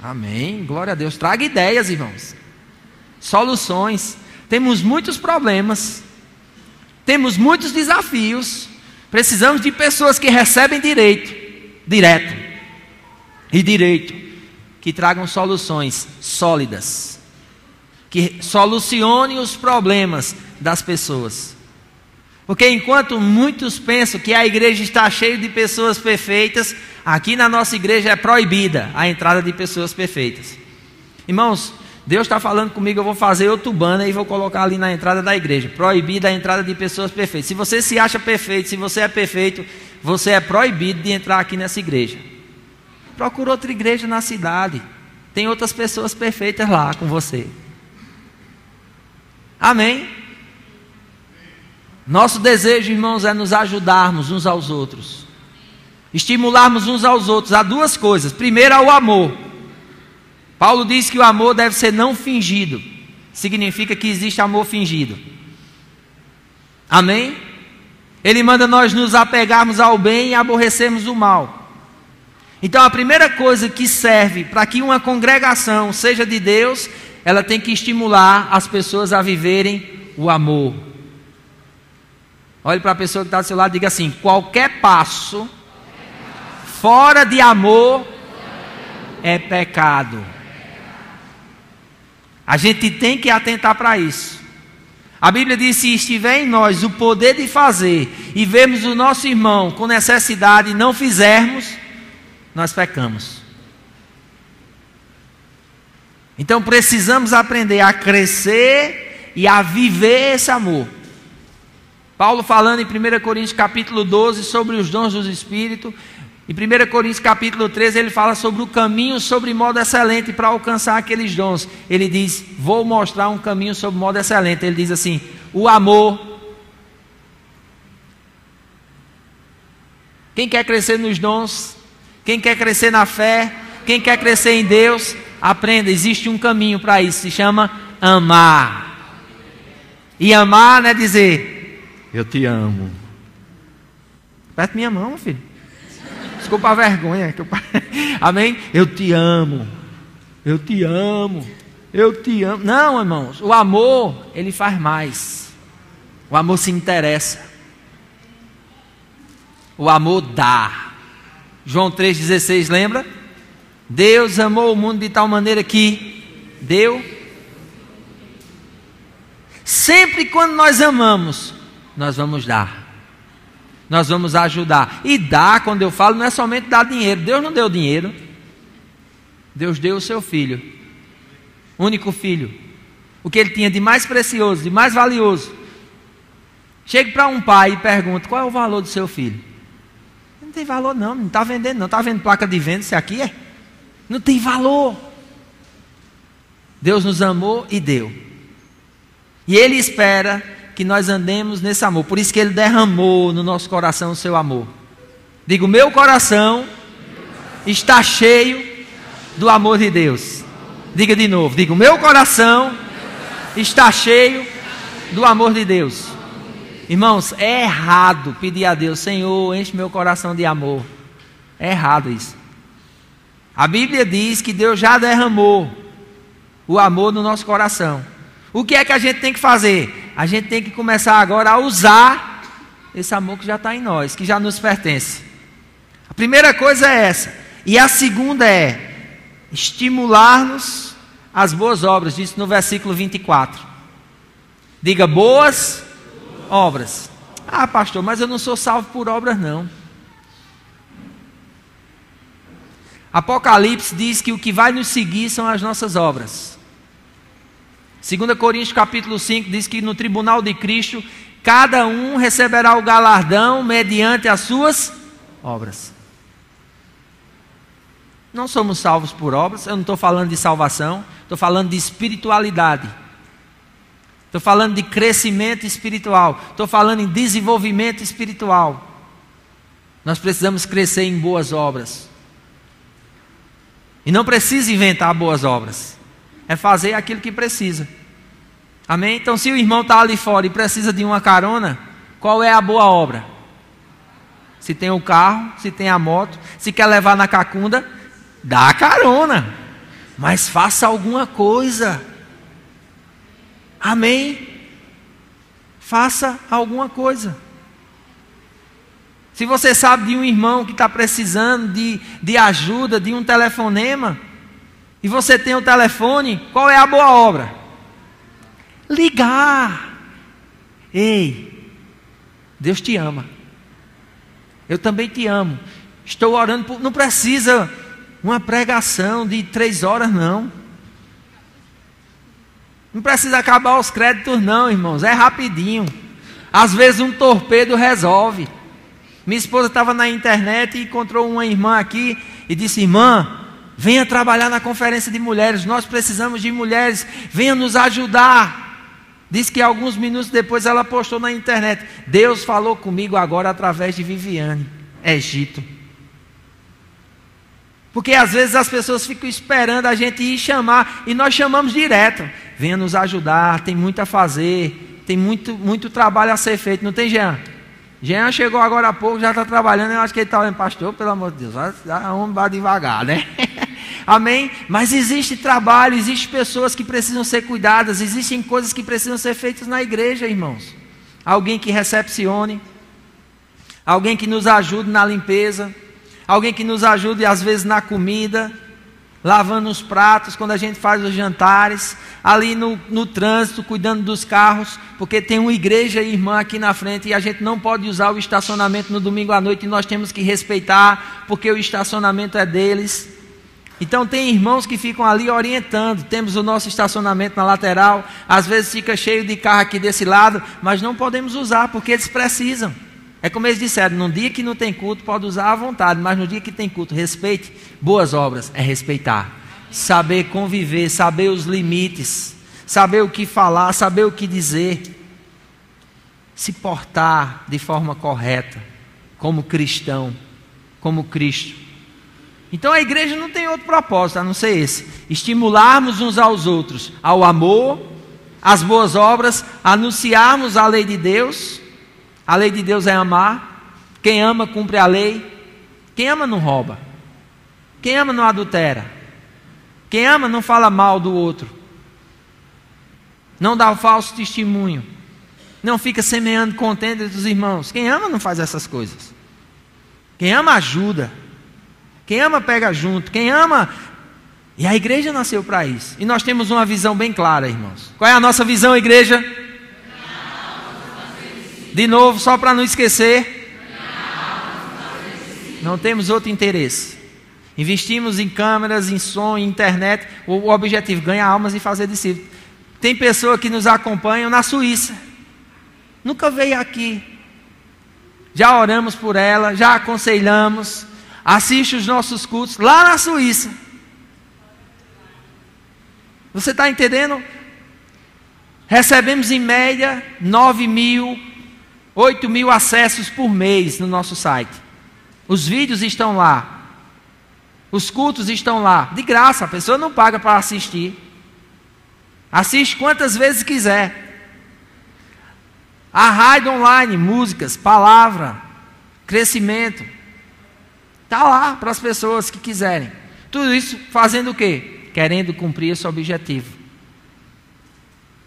Amém, glória a Deus. Traga ideias, irmãos. Soluções. Temos muitos problemas. Temos muitos desafios. Precisamos de pessoas que recebem direto. Que tragam soluções sólidas. Que solucionem os problemas das pessoas. Porque enquanto muitos pensam que a igreja está cheia de pessoas perfeitas, aqui na nossa igreja é proibida a entrada de pessoas perfeitas. Irmãos, Deus está falando comigo, eu vou fazer outro banner e vou colocar ali na entrada da igreja. Proibida a entrada de pessoas perfeitas. Se você se acha perfeito, se você é perfeito, você é proibido de entrar aqui nessa igreja. Procura outra igreja na cidade. Tem outras pessoas perfeitas lá com você. Amém? Nosso desejo, irmãos, é nos ajudarmos uns aos outros. Estimularmos uns aos outros a duas coisas. Primeiro, ao amor. Paulo diz que o amor deve ser não fingido. Significa que existe amor fingido. Amém? Ele manda nós nos apegarmos ao bem e aborrecermos o mal. Então a primeira coisa que serve para que uma congregação seja de Deus, ela tem que estimular as pessoas a viverem o amor. Olhe para a pessoa que está do seu lado e diga assim: qualquer passo fora de amor é pecado. A gente tem que atentar para isso. A Bíblia diz: se estiver em nós o poder de fazer e vermos o nosso irmão com necessidade e não fizermos, nós pecamos. Então precisamos aprender a crescer e a viver esse amor. Paulo falando em 1 Coríntios capítulo 12 sobre os dons do Espírito. Em 1 Coríntios capítulo 13 ele fala sobre o caminho sobre modo excelente para alcançar aqueles dons. Ele diz: vou mostrar um caminho sobre modo excelente. Ele diz assim: o amor. Quem quer crescer nos dons, quem quer crescer na fé, quem quer crescer em Deus, aprenda, existe um caminho para isso, se chama amar. E amar não é dizer: eu te amo. Aperta minha mão, meu filho. Desculpa a vergonha. Amém? Eu te amo. Eu te amo. Eu te amo. Não, irmãos. O amor, ele faz mais. O amor se interessa. O amor dá. João 3,16, lembra? Deus amou o mundo de tal maneira que deu. Sempre quando nós amamos, nós vamos dar. Nós vamos ajudar. E dar, quando eu falo, não é somente dar dinheiro. Deus não deu dinheiro. Deus deu o seu filho. Único filho. O que ele tinha de mais precioso, de mais valioso. Chego para um pai e pergunto: qual é o valor do seu filho? Não tem valor não, não está vendendo não. Está vendo placa de venda, isso aqui é? Não tem valor. Deus nos amou e deu. E Ele espera que nós andemos nesse amor. Por isso que Ele derramou no nosso coração o seu amor. Digo, meu coração está cheio do amor de Deus. Diga de novo. Digo, meu coração está cheio do amor de Deus. Irmãos, é errado pedir a Deus: Senhor, enche meu coração de amor. É errado isso. A Bíblia diz que Deus já derramou o amor no nosso coração. O que é que a gente tem que fazer? A gente tem que começar agora a usar esse amor que já está em nós, que já nos pertence. A primeira coisa é essa. E a segunda é estimular-nos às boas obras. Diz no versículo 24. Diga, boas obras. Ah, pastor, mas eu não sou salvo por obras não. Apocalipse diz que o que vai nos seguir são as nossas obras. 2 Coríntios capítulo 5 diz que no tribunal de Cristo cada um receberá o galardão mediante as suas obras. Não somos salvos por obras. Eu não estou falando de salvação, estou falando de espiritualidade. Estou falando de crescimento espiritual. Estou falando em desenvolvimento espiritual. Nós precisamos crescer em boas obras. E não precisa inventar boas obras. É fazer aquilo que precisa. Amém? Então, se o irmão está ali fora e precisa de uma carona, qual é a boa obra? Se tem o carro, se tem a moto, se quer levar na cacunda, dá a carona. Mas faça alguma coisa. Amém? Faça alguma coisa. Se você sabe de um irmão que está precisando de ajuda, de um telefonema, e você tem o telefone, qual é a boa obra? Ligar. Ei, Deus te ama. Eu também te amo. Estou orando por... Não precisa uma pregação de 3 horas, não. Não precisa acabar os créditos, não, irmãos. É rapidinho. Às vezes um torpedo resolve. Minha esposa estava na internet e encontrou uma irmã aqui e disse: irmã, venha trabalhar na conferência de mulheres. Nós precisamos de mulheres. Venha nos ajudar. Diz que alguns minutos depois ela postou na internet: Deus falou comigo agora através de Viviane, Egito. Porque às vezes as pessoas ficam esperando a gente ir chamar, e nós chamamos direto: venha nos ajudar, tem muito a fazer, tem muito trabalho a ser feito. Não tem, Jean? Jean chegou agora há pouco, já está trabalhando. Eu acho que ele está olhando: pastor, pelo amor de Deus, homem vai devagar, né? Amém? Mas existe trabalho, existem pessoas que precisam ser cuidadas, existem coisas que precisam ser feitas na igreja, irmãos. Alguém que recepcione, alguém que nos ajude na limpeza, alguém que nos ajude às vezes na comida, lavando os pratos quando a gente faz os jantares, ali no trânsito, cuidando dos carros, porque tem uma igreja irmã aqui na frente e a gente não pode usar o estacionamento no domingo à noite, e nós temos que respeitar, porque o estacionamento é deles. Então tem irmãos que ficam ali orientando. Temos o nosso estacionamento na lateral, às vezes fica cheio de carro aqui desse lado, mas não podemos usar porque eles precisam. É como eles disseram: no dia que não tem culto pode usar à vontade, mas no dia que tem culto, respeite. Boas obras é respeitar, saber conviver, saber os limites, saber o que falar, saber o que dizer, se portar de forma correta, como cristão, como Cristo. Então a igreja não tem outro propósito a não ser esse: estimularmos uns aos outros ao amor, às boas obras, anunciarmos a lei de Deus. A lei de Deus é amar. Quem ama cumpre a lei. Quem ama não rouba. Quem ama não adultera. Quem ama não fala mal do outro. Não dá falso testemunho. Não fica semeando contenda dos irmãos. Quem ama não faz essas coisas. Quem ama ajuda. Quem ama pega junto. Quem ama... E a igreja nasceu para isso. E nós temos uma visão bem clara, irmãos. Qual é a nossa visão, igreja? De novo, só para não esquecer. Não temos outro interesse. Investimos em câmeras, em som, em internet. O objetivo: ganhar almas e fazer discípulos. Tem pessoas que nos acompanham na Suíça. nunca veio aqui. Já oramos por ela, já aconselhamos, assiste os nossos cultos lá na Suíça. Você está entendendo? Recebemos em média 9.000, 8.000 acessos por mês no nosso site. Os vídeos estão lá. Os cultos estão lá. De graça, a pessoa não paga para assistir. Assiste quantas vezes quiser. A rádio online, músicas, palavra, crescimento. Está lá para as pessoas que quiserem. Tudo isso fazendo o quê? Querendo cumprir esse objetivo.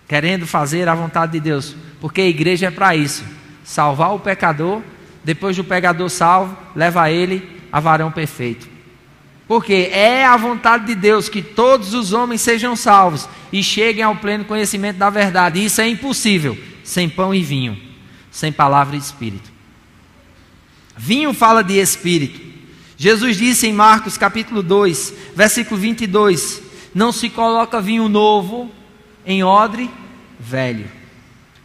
Querendo fazer a vontade de Deus. Porque a igreja é para isso. Salvar o pecador. Depois do pecador salvo, leva ele a varão perfeito. Porque é a vontade de Deus que todos os homens sejam salvos e cheguem ao pleno conhecimento da verdade. E isso é impossível sem pão e vinho, sem palavra e espírito. Vinho fala de espírito. Jesus disse em Marcos capítulo 2, versículo 22, não se coloca vinho novo em odre velho.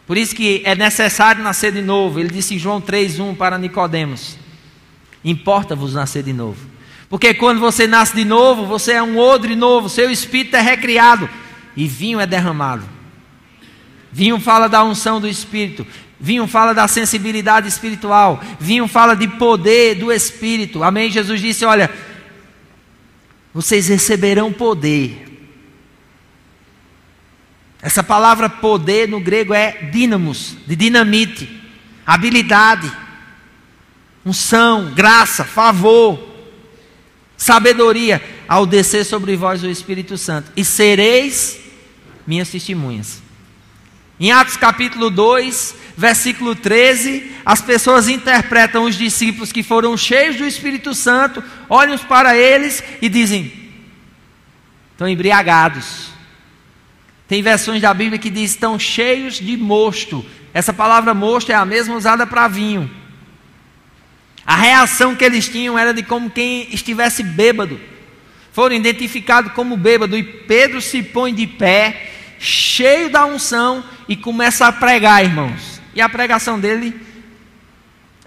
Por isso que é necessário nascer de novo. Ele disse em João 3:1 para Nicodemos: importa-vos nascer de novo. Porque quando você nasce de novo, você é um odre novo, seu espírito é recriado e vinho é derramado. Vinho fala da unção do espírito, vinho fala da sensibilidade espiritual, vinho fala de poder do espírito. Amém? Jesus disse: olha, vocês receberão poder. Essa palavra poder no grego é dínamos, de dinamite, habilidade, unção, graça, favor, sabedoria, ao descer sobre vós o Espírito Santo, e sereis minhas testemunhas. Em Atos capítulo 2, versículo 13, as pessoas interpretam os discípulos que foram cheios do Espírito Santo, olham para eles e dizem: estão embriagados. Tem versões da Bíblia que diz: estão cheios de mosto. Essa palavra mosto é a mesma usada para vinho. A reação que eles tinham era de como quem estivesse bêbado. Foram identificados como bêbado. E Pedro se põe de pé, cheio da unção, e começa a pregar, irmãos. E a pregação dele,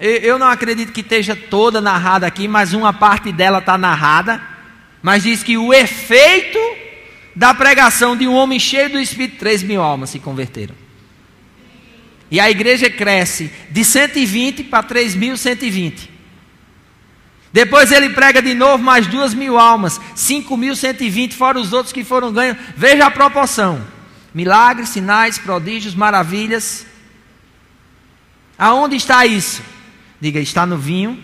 eu não acredito que esteja toda narrada aqui, mas uma parte dela está narrada. Mas diz que o efeito da pregação de um homem cheio do Espírito, 3.000 almas se converteram. E a igreja cresce de 120 para 3.120. Depois ele prega de novo mais 2.000 almas, 5.120, fora os outros que foram ganhos. Veja a proporção: milagres, sinais, prodígios, maravilhas. Aonde está isso? Diga: está no vinho,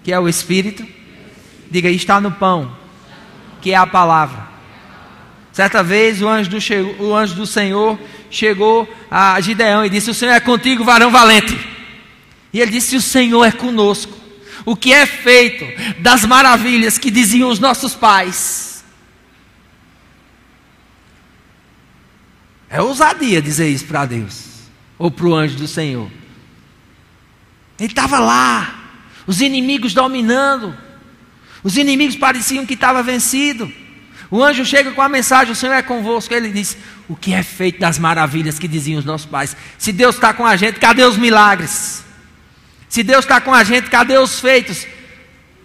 que é o Espírito. Diga: está no pão, que é a palavra. Certa vez o anjo do Senhor chegou a Gideão e disse: o Senhor é contigo, varão valente. E ele disse: o Senhor é conosco. O que é feito das maravilhas que diziam os nossos pais? É ousadia dizer isso para Deus, ou para o anjo do Senhor. Ele estava lá, os inimigos dominando, os inimigos pareciam que estavam vencidos. O anjo chega com a mensagem: o Senhor é convosco. Ele diz: o que é feito das maravilhas que diziam os nossos pais? Se Deus está com a gente, cadê os milagres? Se Deus está com a gente, cadê os feitos?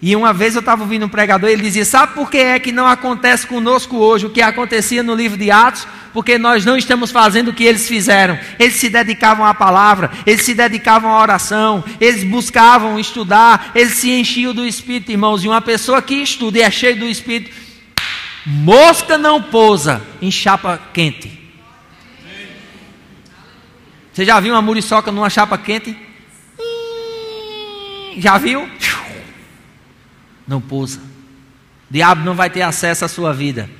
E uma vez eu estava ouvindo um pregador, ele dizia: sabe por que é que não acontece conosco hoje o que acontecia no livro de Atos? Porque nós não estamos fazendo o que eles fizeram. Eles se dedicavam à palavra, eles se dedicavam à oração, eles buscavam estudar, eles se enchiam do Espírito, irmãos. E uma pessoa que estuda e é cheia do Espírito, mosca não pousa em chapa quente. Você já viu uma muriçoca numa chapa quente? Já viu? Não pousa. O diabo não vai ter acesso à sua vida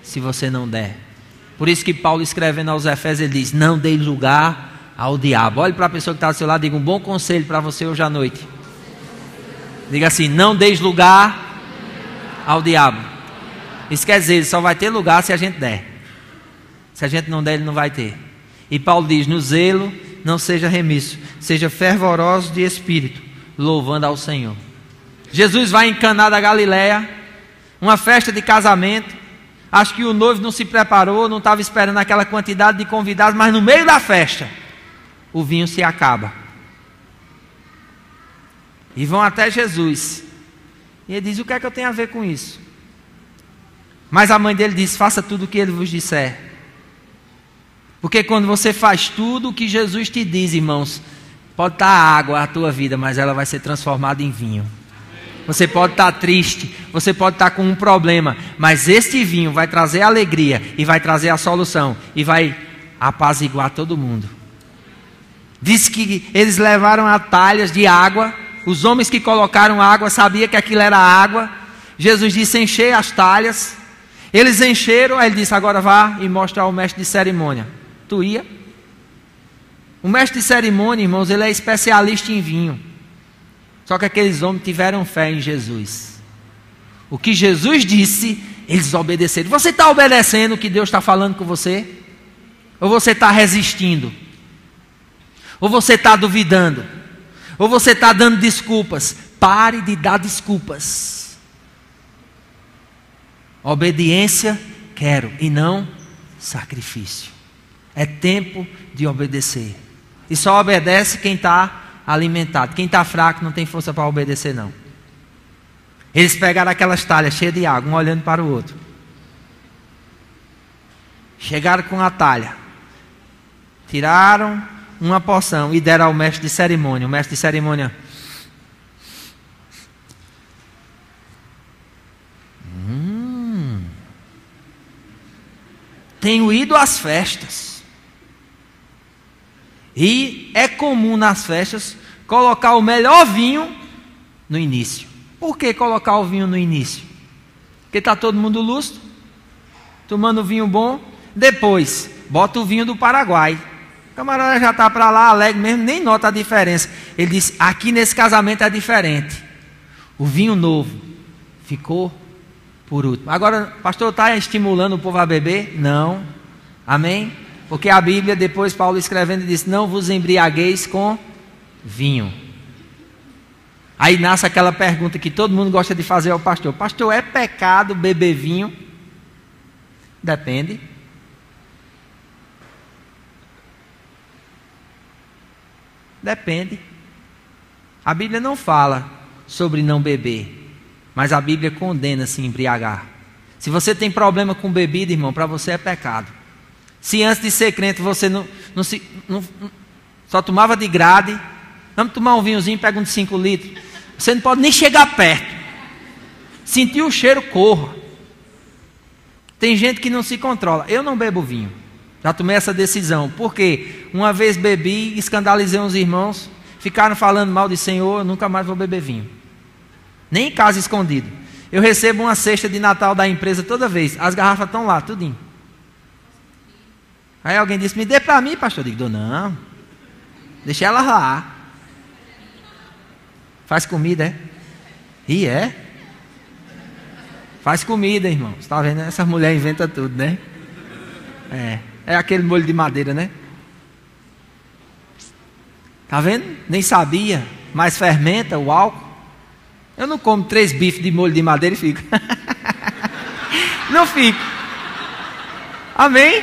se você não der. Por isso que Paulo, escrevendo aos Efésios, ele diz: não dê lugar ao diabo. Olhe para a pessoa que está do seu lado e diga um bom conselho para você hoje à noite. Diga assim: não deis lugar ao diabo. Isso quer dizer, ele só vai ter lugar se a gente der. Se a gente não der, ele não vai ter. E Paulo diz: no zelo não seja remisso, seja fervoroso de espírito, louvando ao Senhor. Jesus vai em Caná da Galileia, uma festa de casamento. Acho que o noivo não se preparou, não estava esperando aquela quantidade de convidados, mas no meio da festa, o vinho se acaba. E vão até Jesus. E ele diz: o que é que eu tenho a ver com isso? Mas a mãe dele diz: faça tudo o que ele vos disser. Porque quando você faz tudo o que Jesus te diz, irmãos, pode estar água a tua vida, mas ela vai ser transformada em vinho. Você pode estar triste, você pode estar com um problema, mas este vinho vai trazer alegria e vai trazer a solução e vai apaziguar todo mundo. Diz que eles levaram atalhas de água. Os homens que colocaram água sabiam que aquilo era água. Jesus disse: encher as talhas. Eles encheram, aí ele disse: agora vá e mostre ao mestre de cerimônia. Tu ia? O mestre de cerimônia, irmãos, ele é especialista em vinho. Só que aqueles homens tiveram fé em Jesus. O que Jesus disse, eles obedeceram. Você está obedecendo o que Deus está falando com você? Ou você está resistindo? Ou você está duvidando? Ou você está dando desculpas? Pare de dar desculpas. Obediência quero e não sacrifício. É tempo de obedecer. E só obedece quem está alimentado. Quem está fraco não tem força para obedecer, não. Eles pegaram aquelas talhas cheias de água, um olhando para o outro. Chegaram com a talha. Tiraram uma porção e deram ao mestre de cerimônia. O mestre de cerimônia: tenho ido às festas. E é comum nas festas colocar o melhor vinho no início. Por que colocar o vinho no início? Porque está todo mundo lúcido, tomando vinho bom. Depois, bota o vinho do Paraguai. O camarada já está para lá, alegre mesmo, nem nota a diferença. Ele disse: aqui nesse casamento é diferente. O vinho novo ficou por último. Agora, pastor, está estimulando o povo a beber? Não. Amém? Porque a Bíblia, depois Paulo escrevendo, diz: não vos embriagueis com vinho. Aí nasce aquela pergunta que todo mundo gosta de fazer ao pastor: pastor, é pecado beber vinho? Depende. Depende. A Bíblia não fala sobre não beber, mas a Bíblia condena se embriagar. Se você tem problema com bebida, irmão, para você é pecado. Se antes de ser crente você só tomava de grade, vamos tomar um vinhozinho, pega um de 5 litros, você não pode nem chegar perto. Sentir o cheiro, corra. Tem gente que não se controla. Eu não bebo vinho. Já tomei essa decisão. Por quê? Uma vez bebi, escandalizei uns irmãos, ficaram falando mal de Senhor, eu nunca mais vou beber vinho. Nem em casa escondido. Eu recebo uma cesta de Natal da empresa toda vez. As garrafas estão lá, tudinho. Aí alguém disse: me dê para mim, pastor. Eu digo: não, deixa ela lá. Faz comida, é? E é? Faz comida, irmão. Você está vendo? Essa mulher inventa tudo, né? É aquele molho de madeira, né? Está vendo? Nem sabia, mas fermenta o álcool. Eu não como 3 bifes de molho de madeira e fico. Não fico. Amém?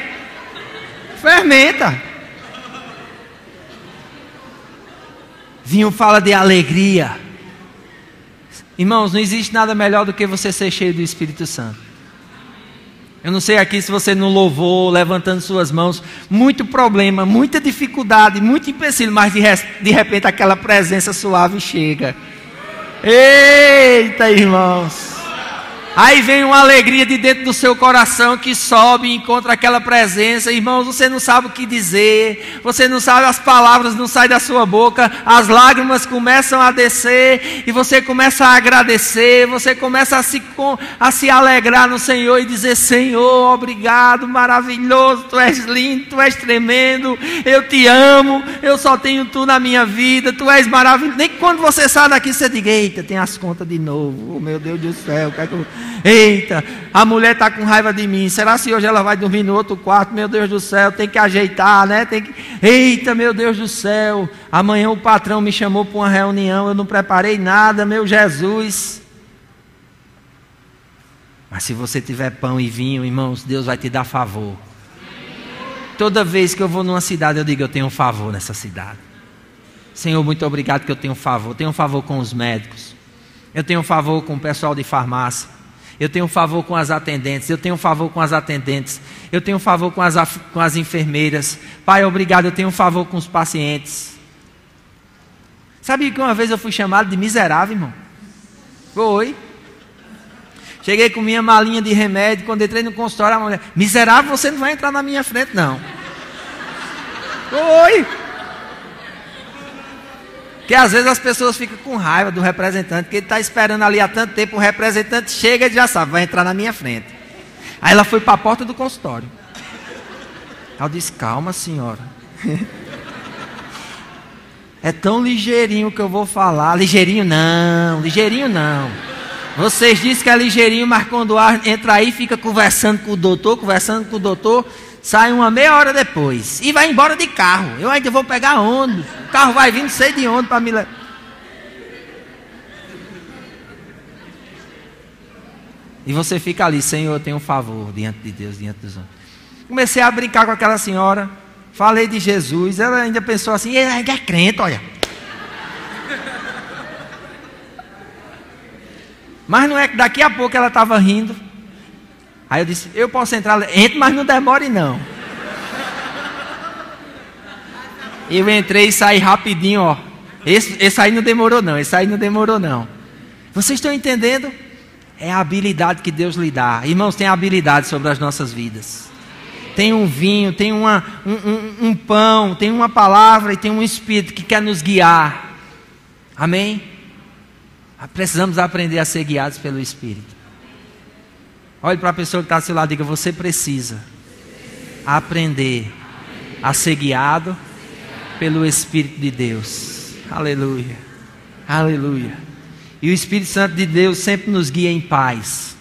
Fermenta. Vinho fala de alegria. Irmãos, não existe nada melhor do que você ser cheio do Espírito Santo. Eu não sei aqui se você não louvou, levantando suas mãos, muito problema, muita dificuldade, muito empecilho, mas de repente aquela presença suave chega. Eita, irmãos! Aí vem uma alegria de dentro do seu coração que sobe e encontra aquela presença. Irmãos, você não sabe o que dizer, você não sabe, as palavras não saem da sua boca, as lágrimas começam a descer e você começa a agradecer, você começa a se alegrar no Senhor e dizer: Senhor, obrigado, maravilhoso, Tu és lindo, Tu és tremendo, eu Te amo, eu só tenho Tu na minha vida, Tu és maravilhoso. Nem quando você sai daqui você diga: eita, tem as contas de novo, oh, meu Deus do céu, o que é que eu... Eita, a mulher está com raiva de mim. Será que hoje ela vai dormir no outro quarto? Meu Deus do céu, tem que ajeitar, né? Eita, meu Deus do céu. Amanhã o patrão me chamou para uma reunião, eu não preparei nada, meu Jesus. Mas se você tiver pão e vinho, irmãos, Deus vai te dar favor. Toda vez que eu vou numa cidade, eu digo, eu tenho um favor nessa cidade. Senhor, muito obrigado que eu tenho um favor. Eu tenho um favor com os médicos. Eu tenho um favor com o pessoal de farmácia. Eu tenho um favor com as atendentes. Eu tenho um favor com as atendentes. Eu tenho um favor com as enfermeiras. Pai, obrigado, eu tenho um favor com os pacientes. Sabe que uma vez eu fui chamado de miserável, irmão? Foi. Cheguei com minha malinha de remédio. Quando entrei no consultório, a mulher: miserável, você não vai entrar na minha frente, não. Foi. Porque às vezes as pessoas ficam com raiva do representante, porque ele está esperando ali há tanto tempo, o representante chega e já sabe, vai entrar na minha frente. Aí ela foi para a porta do consultório. Ela disse: calma, senhora. É tão ligeirinho que eu vou falar. Ligeirinho não, ligeirinho não. Vocês dizem que é ligeirinho, mas quando entra aí, fica conversando com o doutor, sai uma meia hora depois e vai embora de carro. Eu ainda vou pegar ônibus. O carro vai vir não sei de onde para me levar. E você fica ali: Senhor, eu tenho um favor diante de Deus, diante dos homens. Comecei a brincar com aquela senhora. Falei de Jesus. Ela ainda pensou assim: ele ainda é crente, olha. Mas não é que daqui a pouco ela estava rindo. Aí eu disse: eu posso entrar? Entre, mas não demore não. Eu entrei e saí rapidinho, ó. Esse aí não demorou não, Vocês estão entendendo? É a habilidade que Deus lhe dá. Irmãos, tem habilidade sobre as nossas vidas. Tem um vinho, tem um pão, tem uma palavra e tem um Espírito que quer nos guiar. Amém? Precisamos aprender a ser guiados pelo Espírito. Olhe para a pessoa que está ao seu lado e diga: você precisa aprender a ser guiado pelo Espírito de Deus. Aleluia, aleluia. E o Espírito Santo de Deus sempre nos guia em paz.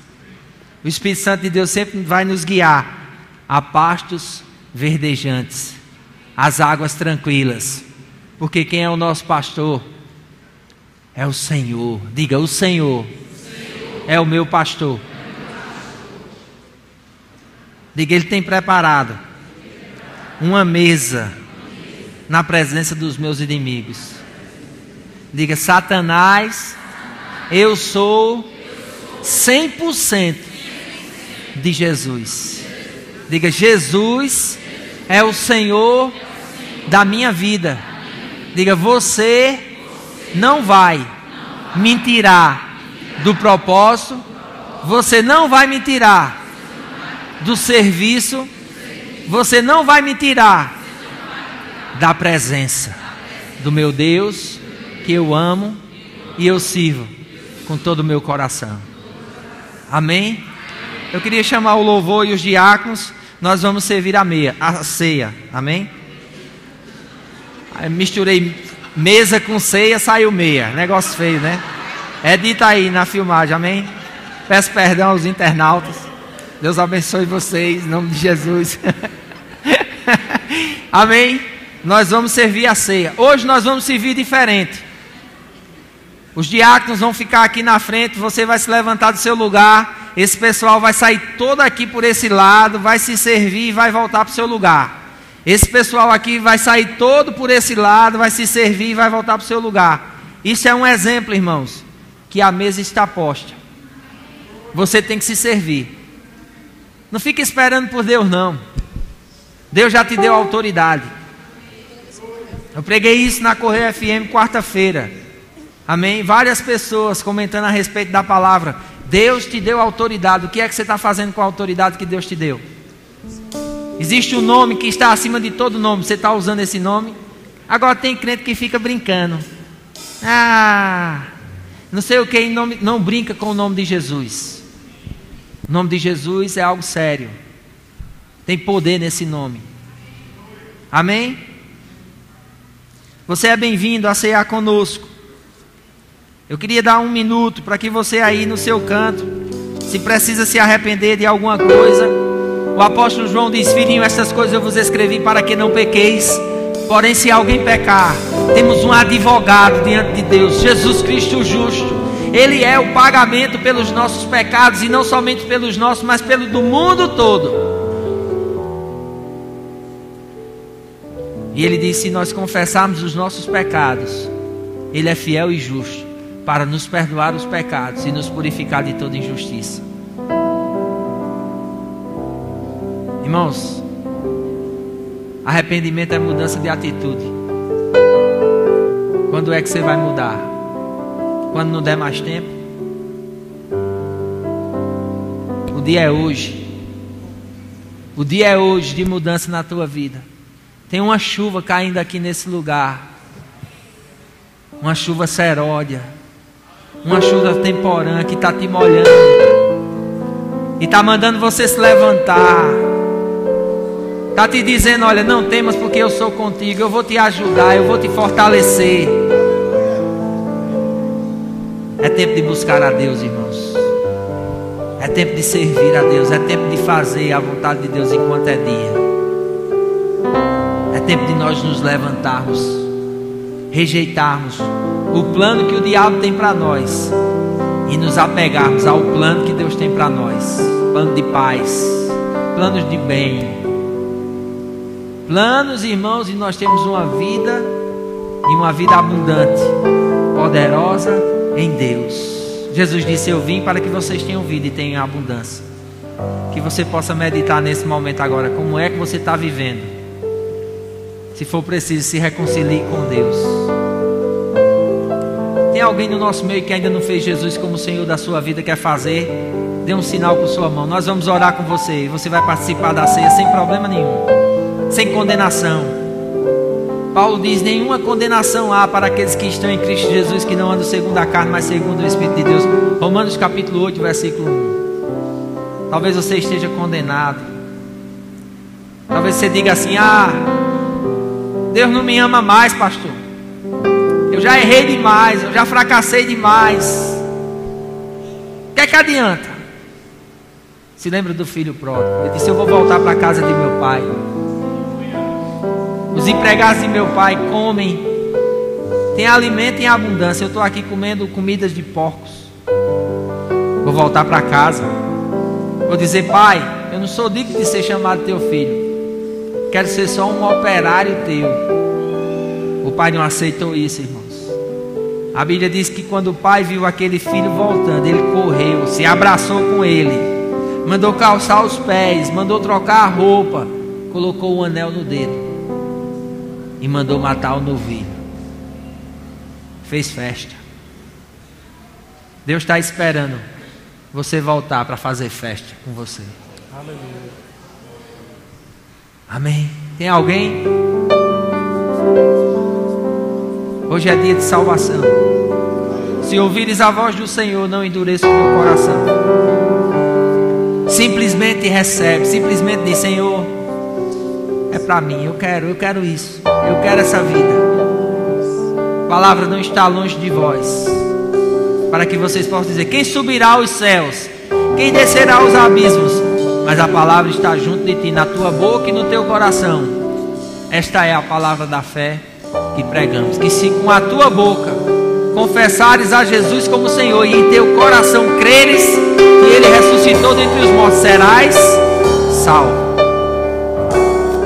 O Espírito Santo de Deus sempre vai nos guiar a pastos verdejantes, às águas tranquilas. Porque quem é o nosso pastor? É o Senhor. Diga: o Senhor é o meu pastor. Diga: Ele tem preparado uma mesa na presença dos meus inimigos. Diga: Satanás, eu sou 100% de Jesus. Diga: Jesus é o Senhor da minha vida. Diga: você não vai me tirar do propósito, você não vai me tirar do serviço, você não vai me tirar da presença do meu Deus, que eu amo e eu sirvo com todo o meu coração. Amém? Eu queria chamar o louvor e os diáconos. Nós vamos servir a ceia. Amém? Aí misturei mesa com ceia, saiu meia. Negócio feio, né? Edita aí na filmagem. Amém? Peço perdão aos internautas. Deus abençoe vocês, em nome de Jesus. Amém? Nós vamos servir a ceia. Hoje nós vamos servir diferente. Os diáconos vão ficar aqui na frente. Você vai se levantar do seu lugar. Esse pessoal vai sair todo aqui por esse lado, vai se servir e vai voltar para o seu lugar. Esse pessoal aqui vai sair todo por esse lado, vai se servir e vai voltar para o seu lugar. Isso é um exemplo, irmãos, que a mesa está posta. Você tem que se servir. Não fique esperando por Deus, não. Deus já te deu autoridade. Eu preguei isso na Correia FM quarta-feira. Amém? Várias pessoas comentando a respeito da palavra. Deus te deu autoridade. O que é que você está fazendo com a autoridade que Deus te deu? Existe um nome que está acima de todo nome. Você está usando esse nome? Agora tem crente que fica brincando. Não sei o que, não brinca com o nome de Jesus. O nome de Jesus é algo sério. Tem poder nesse nome. Amém? Você é bem-vindo a cear conosco. Eu queria dar 1 minuto para que você aí no seu canto, se precisa se arrepender de alguma coisa. O apóstolo João diz: filhinho, estas coisas eu vos escrevi para que não pequeis. Porém, se alguém pecar, temos um advogado diante de Deus, Jesus Cristo o justo. Ele é o pagamento pelos nossos pecados, e não somente pelos nossos, mas pelo do mundo todo. E Ele diz: se nós confessarmos os nossos pecados, Ele é fiel e justo para nos perdoar os pecados e nos purificar de toda injustiça. Irmãos, arrependimento é mudança de atitude. Quando é que você vai mudar? Quando não der mais tempo? O dia é hoje. O dia é hoje de mudança na tua vida. Tem uma chuva caindo aqui nesse lugar. Uma chuva seródia. Uma chuva temporã que está te molhando. E está mandando você se levantar. Está te dizendo: olha, não temas, porque eu sou contigo. Eu vou te ajudar, eu vou te fortalecer. É tempo de buscar a Deus, irmãos. É tempo de servir a Deus. É tempo de fazer a vontade de Deus enquanto é dia. É tempo de nós nos levantarmos, rejeitarmos o plano que o diabo tem para nós e nos apegarmos ao plano que Deus tem para nós. Plano de paz, planos de bem, planos, irmãos, e nós temos uma vida, e uma vida abundante, poderosa em Deus. Jesus disse: eu vim para que vocês tenham vida e tenham abundância. Que você possa meditar nesse momento agora, como é que você está vivendo. Se for preciso, se reconcilie com Deus. Tem alguém no nosso meio que ainda não fez Jesus como Senhor da sua vida, quer fazer? Dê um sinal com sua mão. Nós vamos orar com você e você vai participar da ceia sem problema nenhum, sem condenação. Paulo diz: nenhuma condenação há para aqueles que estão em Cristo Jesus, que não andam segundo a carne, mas segundo o Espírito de Deus. Romanos capítulo 8, versículo 1. Talvez você esteja condenado. Talvez você diga assim: ah, Deus não me ama mais, pastor. Eu já errei demais, eu já fracassei demais. O que é que adianta? Se lembra do filho pródigo. Ele disse: eu vou voltar para a casa de meu pai. Os empregados de meu pai comem, tem alimento em abundância. Eu estou aqui comendo comidas de porcos. Vou voltar para casa. Vou dizer: pai, eu não sou digno de ser chamado teu filho. Quero ser só um operário teu. O pai não aceitou isso, irmãos. A Bíblia diz que quando o pai viu aquele filho voltando, ele correu, se abraçou com ele, mandou calçar os pés, mandou trocar a roupa, colocou o anel no dedo e mandou matar o novilho. Fez festa. Deus está esperando você voltar para fazer festa com você. Aleluia. Amém. Tem alguém? Hoje é dia de salvação. Se ouvires a voz do Senhor, não endureça o teu coração. Simplesmente recebe. Simplesmente diz: Senhor, é para mim, eu quero isso, eu quero essa vida. A palavra não está longe de vós, para que vocês possam dizer: quem subirá aos céus, quem descerá aos abismos? Mas a palavra está junto de ti, na tua boca e no teu coração. Esta é a palavra da fé que pregamos. Que se com a tua boca confessares a Jesus como Senhor e em teu coração creres que Ele ressuscitou dentre os mortos, serás salvo.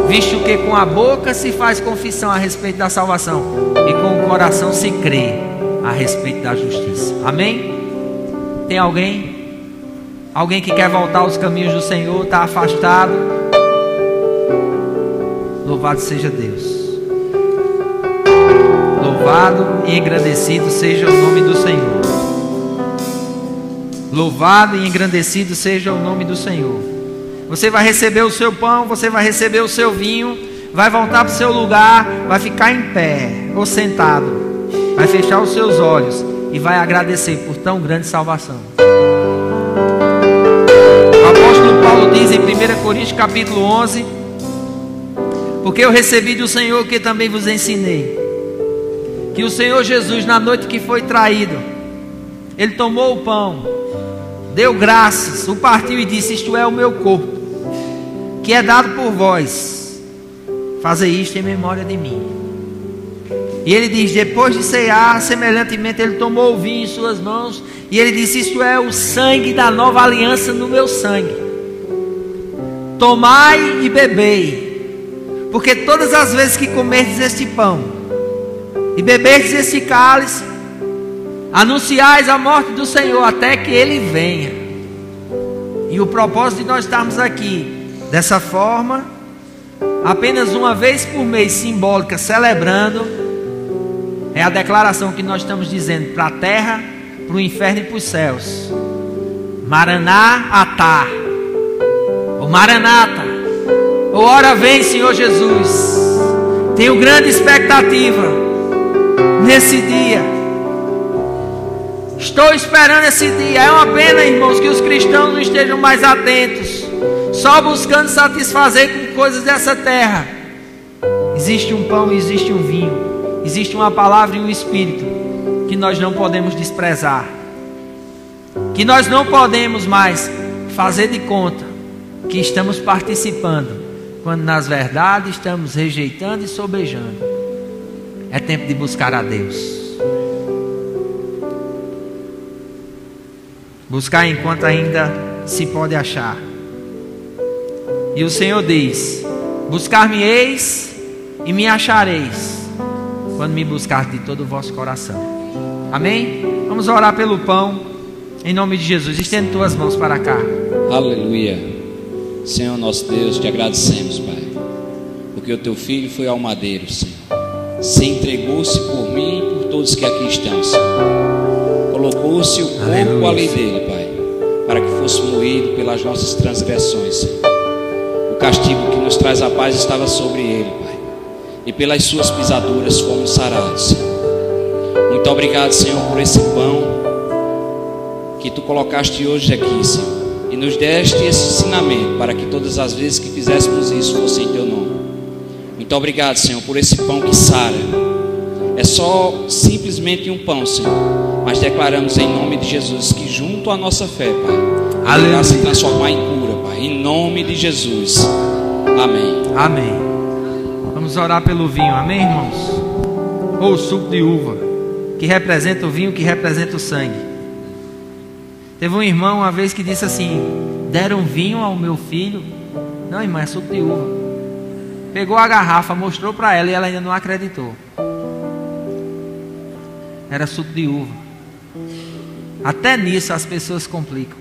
Visto que com a boca se faz confissão a respeito da salvação e com o coração se crê a respeito da justiça. Amém? Tem alguém? Alguém que quer voltar aos caminhos do Senhor, está afastado? Louvado seja Deus. Louvado e engrandecido seja o nome do Senhor. Louvado e engrandecido seja o nome do Senhor. Você vai receber o seu pão, você vai receber o seu vinho, vai voltar para o seu lugar, vai ficar em pé ou sentado, vai fechar os seus olhos e vai agradecer por tão grande salvação. O apóstolo Paulo diz em 1 Coríntios capítulo 11: porque eu recebi do Senhor o que também vos ensinei, que o Senhor Jesus, na noite que foi traído, Ele tomou o pão, deu graças, o partiu e disse: isto é o meu corpo, que é dado por vós, fazei isto em memória de mim. E ele diz: depois de cear, semelhantemente ele tomou o vinho em suas mãos, e ele disse: isto é o sangue da nova aliança no meu sangue, tomai e bebei, Porque todas as vezes que comerdes este pão e beberdes este cálice, anunciais a morte do Senhor até que Ele venha. E o propósito de nós estarmos aqui dessa forma, apenas uma vez por mês, simbólica, celebrando, é a declaração que nós estamos dizendo para a terra, para o inferno e para os céus: Maraná Atá, ou Maranata, ou hora vem, Senhor Jesus. Tenho grande expectativa nesse dia. Estou esperando esse dia. É uma pena, irmãos, que os cristãos não estejam mais atentos, só buscando satisfazer com coisas dessa terra. Existe um pão e existe um vinho, existe uma palavra e um espírito que nós não podemos desprezar, que nós não podemos mais fazer de conta que estamos participando, quando nas verdades estamos rejeitando e sobejando. É tempo de buscar a Deus. Buscar enquanto ainda se pode achar. E o Senhor diz: buscar-me-eis e me achareis, quando me buscar de todo o vosso coração. Amém? Vamos orar pelo pão, em nome de Jesus. Estende tuas mãos para cá. Aleluia. Senhor nosso Deus, te agradecemos, Pai, porque o teu filho foi ao madeiro, Senhor, se entregou-se por mim e por todos que aqui estão, Senhor. Colocou-se o corpo ali dele, Pai, para que fosse moído pelas nossas transgressões, Senhor. O castigo que nos traz a paz estava sobre ele, Pai, e pelas suas pisaduras fomos sarados, Senhor. Muito obrigado, Senhor, por esse pão que tu colocaste hoje aqui, Senhor, e nos deste esse ensinamento para que todas as vezes que fizéssemos isso fosse em teu nome. Muito obrigado, Senhor, por esse pão que sara. É só simplesmente um pão, Senhor, mas declaramos em nome de Jesus que junto à nossa fé, Pai, ele irá se transformar em cura, Pai, em nome de Jesus. Amém. Amém. Vamos orar pelo vinho, amém, irmãos? Ou o suco de uva, que representa o vinho, que representa o sangue. Teve um irmão uma vez que disse assim: deram vinho ao meu filho. Não, irmão, é suco de uva. Pegou a garrafa, mostrou para ela e ela ainda não acreditou. Era suco de uva. Até nisso as pessoas complicam.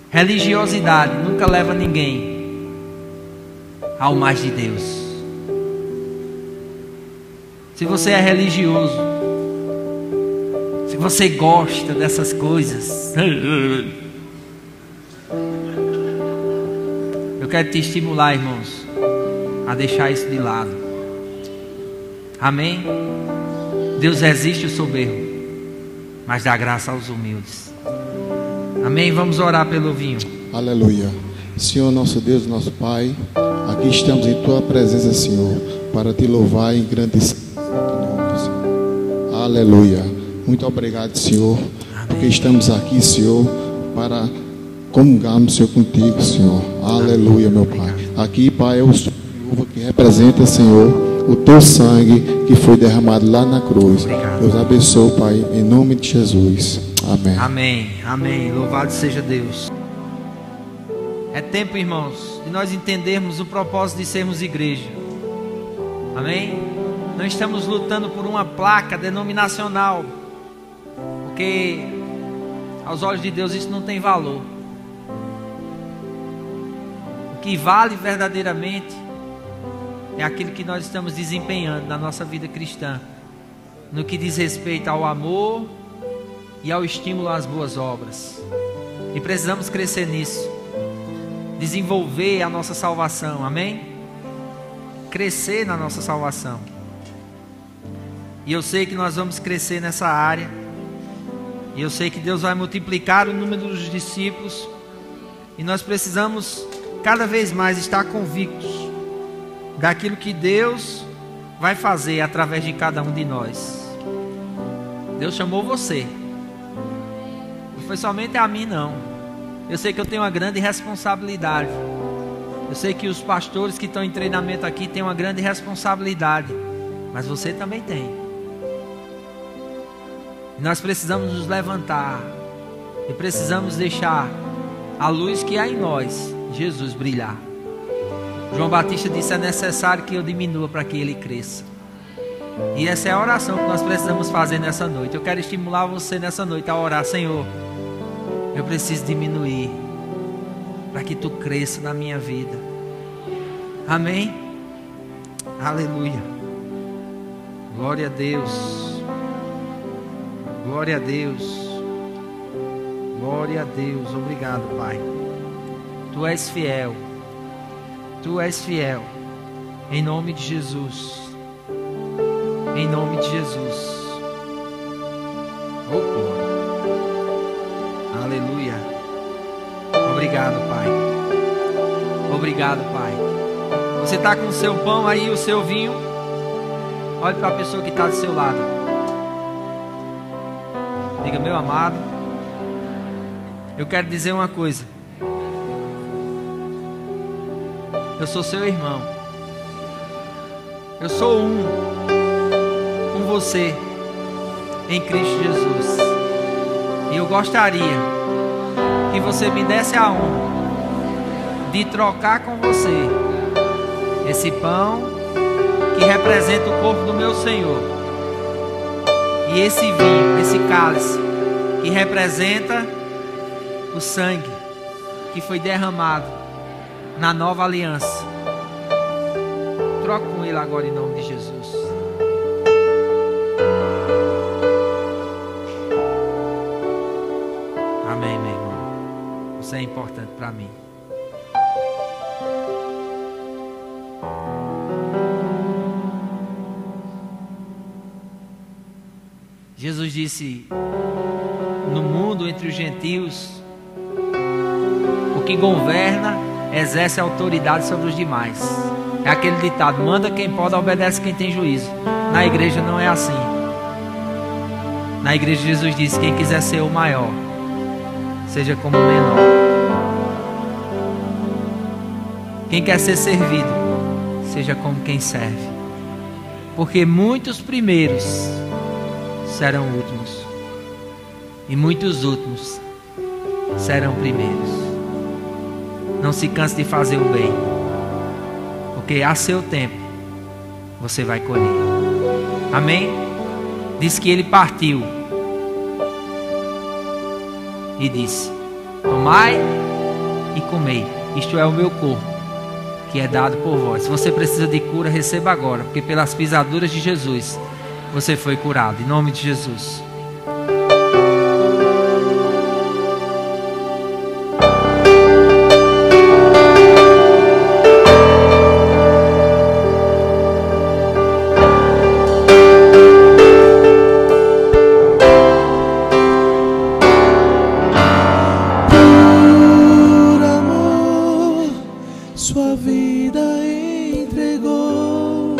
Religiosidade nunca leva ninguém ao mais de Deus. Se você é religioso, se você gosta dessas coisas, eu quero te estimular, irmãos, a deixar isso de lado. Amém? Deus resiste o soberbo, mas dá graça aos humildes. Amém? Vamos orar pelo vinho. Aleluia. Senhor nosso Deus, nosso Pai, aqui estamos em Tua presença, Senhor, para Te louvar e engrandecer o nome, Senhor. Aleluia. Muito obrigado, Senhor, porque estamos aqui, Senhor, para comungarmos, Senhor, contigo, Senhor. Aleluia, meu Pai. Aqui, Pai, é o suco de uva que representa, Senhor, o Teu sangue que foi derramado lá na cruz. Deus abençoe, Pai, em nome de Jesus. Amém. Amém, amém. Louvado seja Deus. É tempo, irmãos, de nós entendermos o propósito de sermos igreja. Amém? Não estamos lutando por uma placa denominacional, porque aos olhos de Deus isso não tem valor. O que vale verdadeiramente é aquilo que nós estamos desempenhando na nossa vida cristã, no que diz respeito ao amor e ao estímulo às boas obras. E precisamos crescer nisso, desenvolver a nossa salvação, amém? Crescer na nossa salvação. E eu sei que nós vamos crescer nessa área, e eu sei que Deus vai multiplicar o número dos discípulos, e nós precisamos cada vez mais estar convictos daquilo que Deus vai fazer através de cada um de nós. Deus chamou você, não foi somente a mim, não. Eu sei que eu tenho uma grande responsabilidade. Eu sei que os pastores que estão em treinamento aqui têm uma grande responsabilidade, mas você também tem. E nós precisamos nos levantar e precisamos deixar a luz que há em nós, Jesus, brilhar. João Batista disse: é necessário que eu diminua para que ele cresça. E essa é a oração que nós precisamos fazer nessa noite. Eu quero estimular você nessa noite a orar: Senhor, eu preciso diminuir para que tu cresça na minha vida. Amém? Aleluia. Glória a Deus. Glória a Deus. Glória a Deus. Obrigado, Pai. Tu és fiel. Tu és fiel. Em nome de Jesus. Em nome de Jesus. Oh, glória. Aleluia. Obrigado, Pai. Obrigado, Pai. Você está com o seu pão aí, o seu vinho. Olhe para a pessoa que está do seu lado. Diga: meu amado, eu quero dizer uma coisa. Eu sou seu irmão. Eu sou um com você em Cristo Jesus. E eu gostaria que você me desse a honra de trocar com você esse pão que representa o corpo do meu Senhor, e esse vinho, esse cálice que representa o sangue que foi derramado na nova aliança. Troca com ele agora em nome de Jesus. Amém, meu irmão. Você é importante para mim. Jesus disse: no mundo entre os gentios, o que governa exerce autoridade sobre os demais. É aquele ditado: manda quem pode, obedece quem tem juízo. Na igreja não é assim. Na igreja Jesus disse: quem quiser ser o maior, seja como o menor. Quem quer ser servido, seja como quem serve. Porque muitos primeiros serão últimos, e muitos últimos serão primeiros. Não se canse de fazer o bem, porque a seu tempo você vai colher. Amém? Diz que ele partiu e disse: tomai e comei, isto é o meu corpo, que é dado por vós. Se você precisa de cura, receba agora, porque pelas pisaduras de Jesus você foi curado, em nome de Jesus. Por amor, sua vida entregou,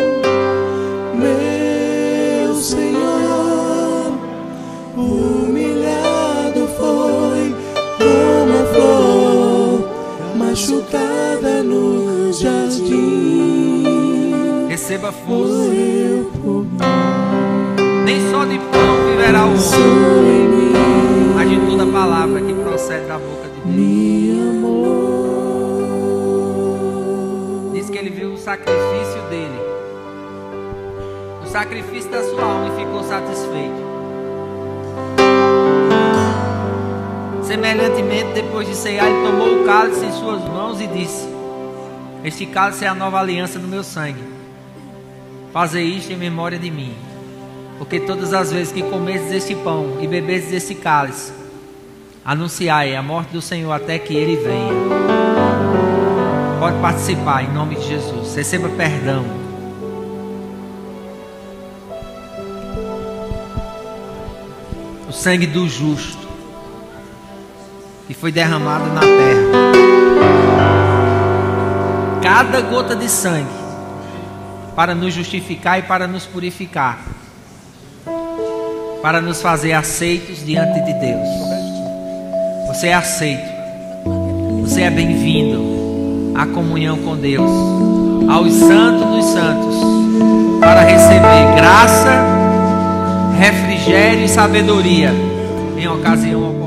meu Senhor. Humilhado foi como a flor machucada no jardim. Receba força. Morreu por mim. Nem só de pão viverá o Sou homem, em mim, mas de toda palavra que procede da boca de Deus. me amou. Diz que ele viu o sacrifício dele, o sacrifício da sua alma, e ficou satisfeito. Semelhantemente, depois de ceiar, ele tomou o cálice em suas mãos e disse: este cálice é a nova aliança no meu sangue. Fazei isto em memória de mim. Porque todas as vezes que comerdes este pão e beberdes este cálice, anunciai a morte do Senhor até que ele venha. Pode participar em nome de Jesus. Receba perdão. O sangue do justo que foi derramado na terra. Cada gota de sangue para nos justificar e para nos purificar, para nos fazer aceitos diante de Deus. Você é aceito. Você é bem-vindo à comunhão com Deus, aos santos dos santos, para receber graça, refrigério e sabedoria em ocasião oportuna.